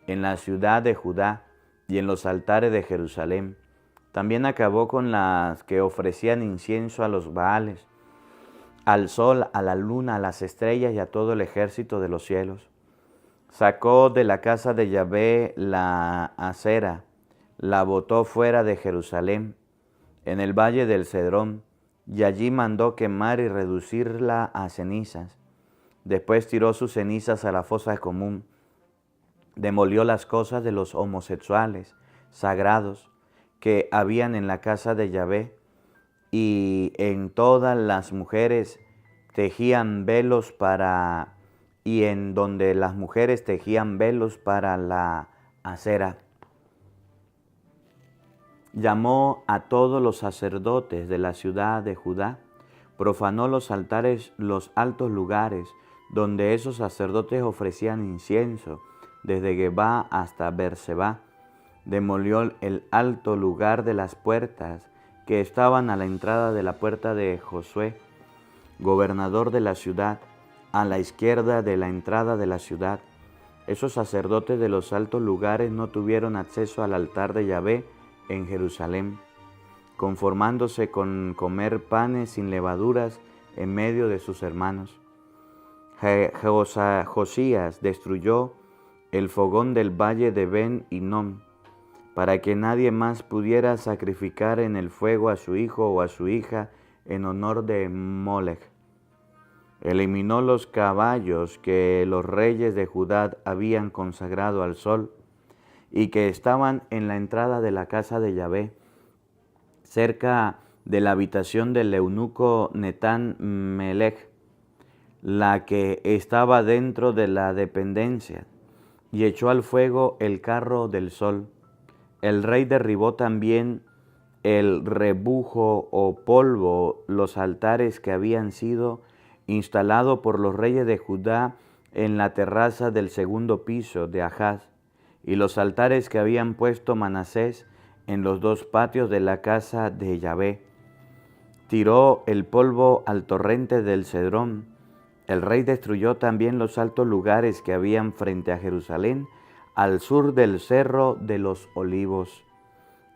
en la ciudad de Judá y en los altares de Jerusalén. También acabó con las que ofrecían incienso a los Baales, al sol, a la luna, a las estrellas y a todo el ejército de los cielos. Sacó de la casa de Yahvé la acera, la botó fuera de Jerusalén, en el valle del Cedrón, y allí mandó quemar y reducirla a cenizas. Después tiró sus cenizas a la fosa común. Demolió las cosas de los homosexuales sagrados que habían en la casa de Yahvé, y en todas las mujeres tejían velos en donde las mujeres tejían velos para la acera. Llamó a todos los sacerdotes de la ciudad de Judá, profanó los altares, los altos lugares, donde esos sacerdotes ofrecían incienso, desde Gebá hasta Berseba. Demolió el alto lugar de las puertas que estaban a la entrada de la puerta de Josué, gobernador de la ciudad, a la izquierda de la entrada de la ciudad. Esos sacerdotes de los altos lugares no tuvieron acceso al altar de Yahvé en Jerusalén, conformándose con comer panes sin levaduras en medio de sus hermanos. Josías destruyó el fogón del valle de Ben Hinnom, para que nadie más pudiera sacrificar en el fuego a su hijo o a su hija en honor de Molech. Eliminó los caballos que los reyes de Judá habían consagrado al sol y que estaban en la entrada de la casa de Yahvé, cerca de la habitación del eunuco Netán Melech, la que estaba dentro de la dependencia, y echó al fuego el carro del sol. El rey derribó también el rebujo o polvo, los altares que habían sido instalados por los reyes de Judá en la terraza del segundo piso de Ahaz, y los altares que habían puesto Manasés en los dos patios de la casa de Yahvé. Tiró el polvo al torrente del Cedrón. El rey destruyó también los altos lugares que habían frente a Jerusalén, al sur del cerro de los Olivos.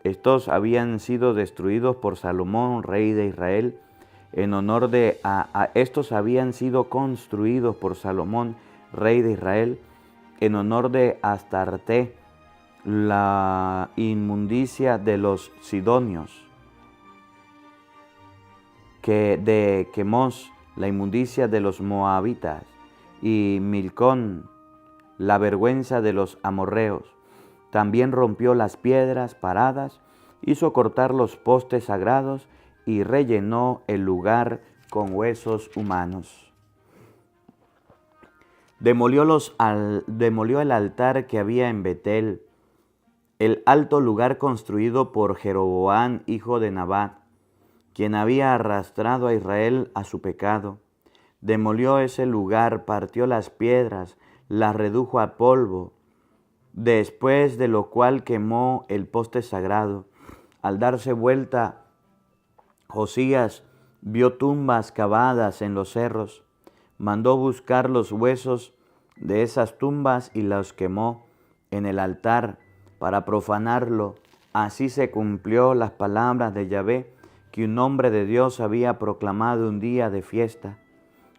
Estos habían sido destruidos por Salomón, rey de Israel, en honor de estos habían sido construidos por Salomón, rey de Israel, en honor de Astarte, la inmundicia de los sidonios, de Quemos, la inmundicia de los moabitas, y Milcón, la vergüenza de los amorreos. También rompió las piedras paradas, hizo cortar los postes sagrados y rellenó el lugar con huesos humanos. Demolió el altar que había en Betel, el alto lugar construido por Jeroboam, hijo de Nabat, quien había arrastrado a Israel a su pecado. Demolió ese lugar, partió las piedras, las redujo a polvo, después de lo cual quemó el poste sagrado. Al darse vuelta, Josías vio tumbas cavadas en los cerros, mandó buscar los huesos de esas tumbas y los quemó en el altar para profanarlo. Así se cumplió las palabras de Yahvé que un hombre de Dios había proclamado un día de fiesta.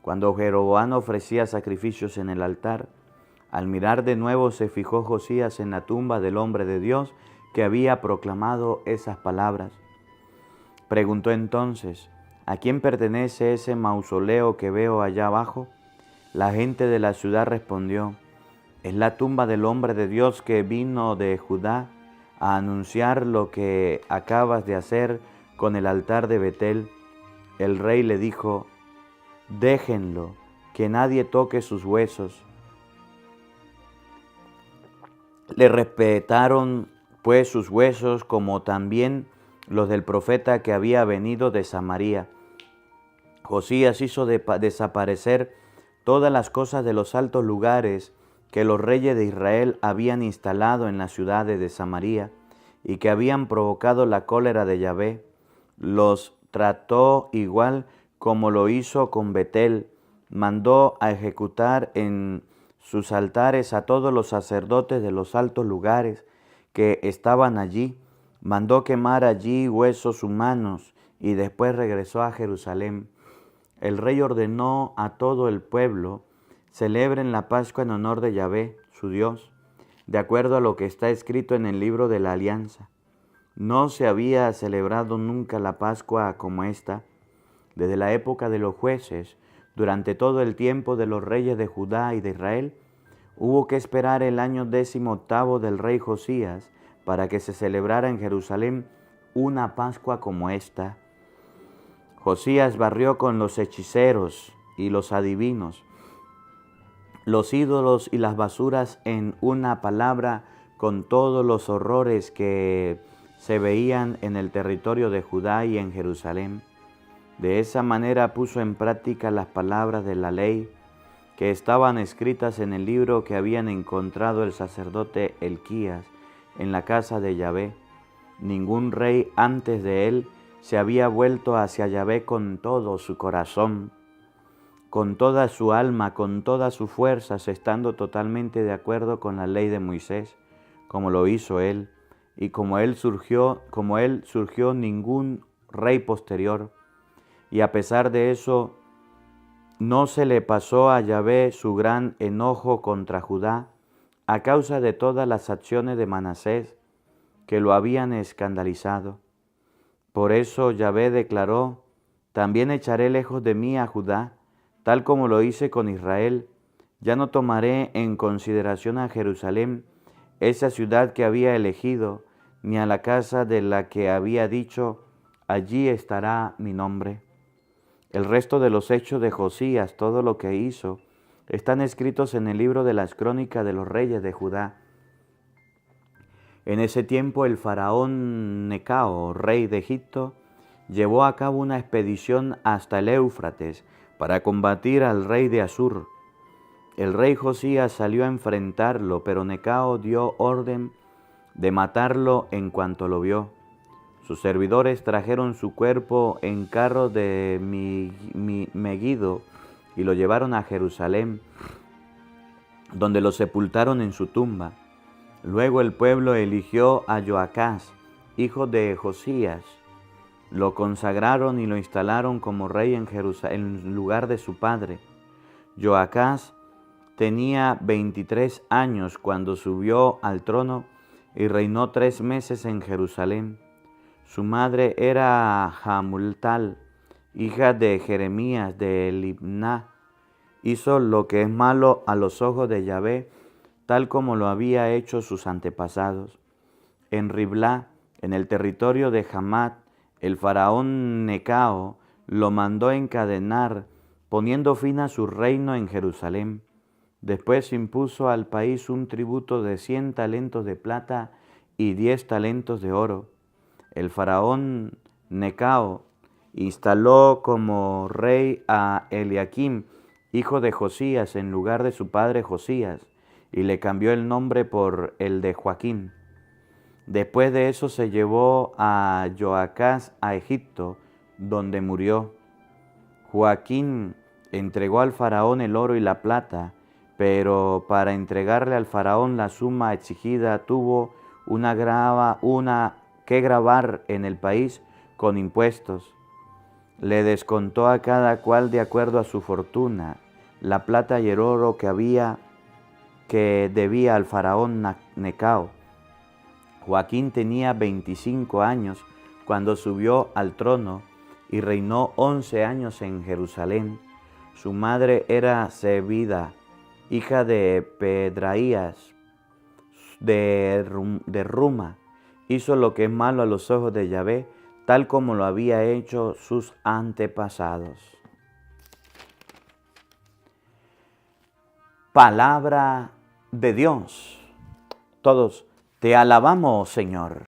Cuando Jeroboam ofrecía sacrificios en el altar, al mirar de nuevo se fijó Josías en la tumba del hombre de Dios que había proclamado esas palabras. Preguntó entonces: ¿a quién pertenece ese mausoleo que veo allá abajo? La gente de la ciudad respondió: es la tumba del hombre de Dios que vino de Judá a anunciar lo que acabas de hacer con el altar de Betel. El rey le dijo: déjenlo, que nadie toque sus huesos. Le respetaron pues sus huesos, como también los del profeta que había venido de Samaria. Josías hizo desaparecer todas las cosas de los altos lugares que los reyes de Israel habían instalado en las ciudades de Samaria y que habían provocado la cólera de Yahvé. Los trató igual como lo hizo con Betel. Mandó a ejecutar en sus altares a todos los sacerdotes de los altos lugares que estaban allí. Mandó quemar allí huesos humanos y después regresó a Jerusalén. El rey ordenó a todo el pueblo: celebren la Pascua en honor de Yahvé, su Dios, de acuerdo a lo que está escrito en el libro de la alianza. No se había celebrado nunca la Pascua como esta, desde la época de los jueces. Durante todo el tiempo de los reyes de Judá y de Israel, hubo que esperar el año 18 del rey Josías para que se celebrara en Jerusalén una Pascua como esta. Josías barrió con los hechiceros y los adivinos, los ídolos y las basuras, en una palabra, con todos los horrores que se veían en el territorio de Judá y en Jerusalén. De esa manera puso en práctica las palabras de la ley que estaban escritas en el libro que habían encontrado el sacerdote Elquías en la casa de Yahvé. Ningún rey antes de él se había vuelto hacia Yahvé con todo su corazón, con toda su alma, con todas sus fuerzas, estando totalmente de acuerdo con la ley de Moisés, como lo hizo él, y como él surgió ningún rey posterior. Y a pesar de eso, no se le pasó a Yahvé su gran enojo contra Judá a causa de todas las acciones de Manasés, que lo habían escandalizado. Por eso Yahvé declaró: también echaré lejos de mí a Judá, tal como lo hice con Israel. Ya no tomaré en consideración a Jerusalén, esa ciudad que había elegido, ni a la casa de la que había dicho: allí estará mi nombre. El resto de los hechos de Josías, todo lo que hizo, están escritos en el libro de las crónicas de los reyes de Judá. En ese tiempo el faraón Necao, rey de Egipto, llevó a cabo una expedición hasta el Éufrates para combatir al rey de Asur. El rey Josías salió a enfrentarlo, pero Necao dio orden de matarlo en cuanto lo vio. Sus servidores trajeron su cuerpo en carros de Megiddo y lo llevaron a Jerusalén, donde lo sepultaron en su tumba. Luego el pueblo eligió a Joacás, hijo de Josías. Lo consagraron y lo instalaron como rey en Jerusalén, en lugar de su padre. Joacás tenía 23 años cuando subió al trono y reinó 3 meses en Jerusalén. Su madre era Hamultal, hija de Jeremías de Libná. Hizo lo que es malo a los ojos de Yahvé, tal como lo había hecho sus antepasados. En Riblá, en el territorio de Hamat, el faraón Necao lo mandó encadenar, poniendo fin a su reino en Jerusalén. Después impuso al país un tributo de 100 talentos de plata y 10 talentos de oro. El faraón Necao instaló como rey a Eliakim, hijo de Josías, en lugar de su padre Josías, y le cambió el nombre por el de Joaquín. Después de eso se llevó a Joacás a Egipto, donde murió. Joaquín entregó al faraón el oro y la plata, pero para entregarle al faraón la suma exigida tuvo que grabar en el país con impuestos. Le descontó a cada cual de acuerdo a su fortuna la plata y el oro que debía al faraón Necao. Joaquín tenía 25 años cuando subió al trono y reinó 11 años en Jerusalén. Su madre era Zebida, hija de Pedraías de Ruma. Hizo lo que es malo a los ojos de Yahvé, tal como lo había hecho sus antepasados. Palabra de Dios. Todos te alabamos, Señor.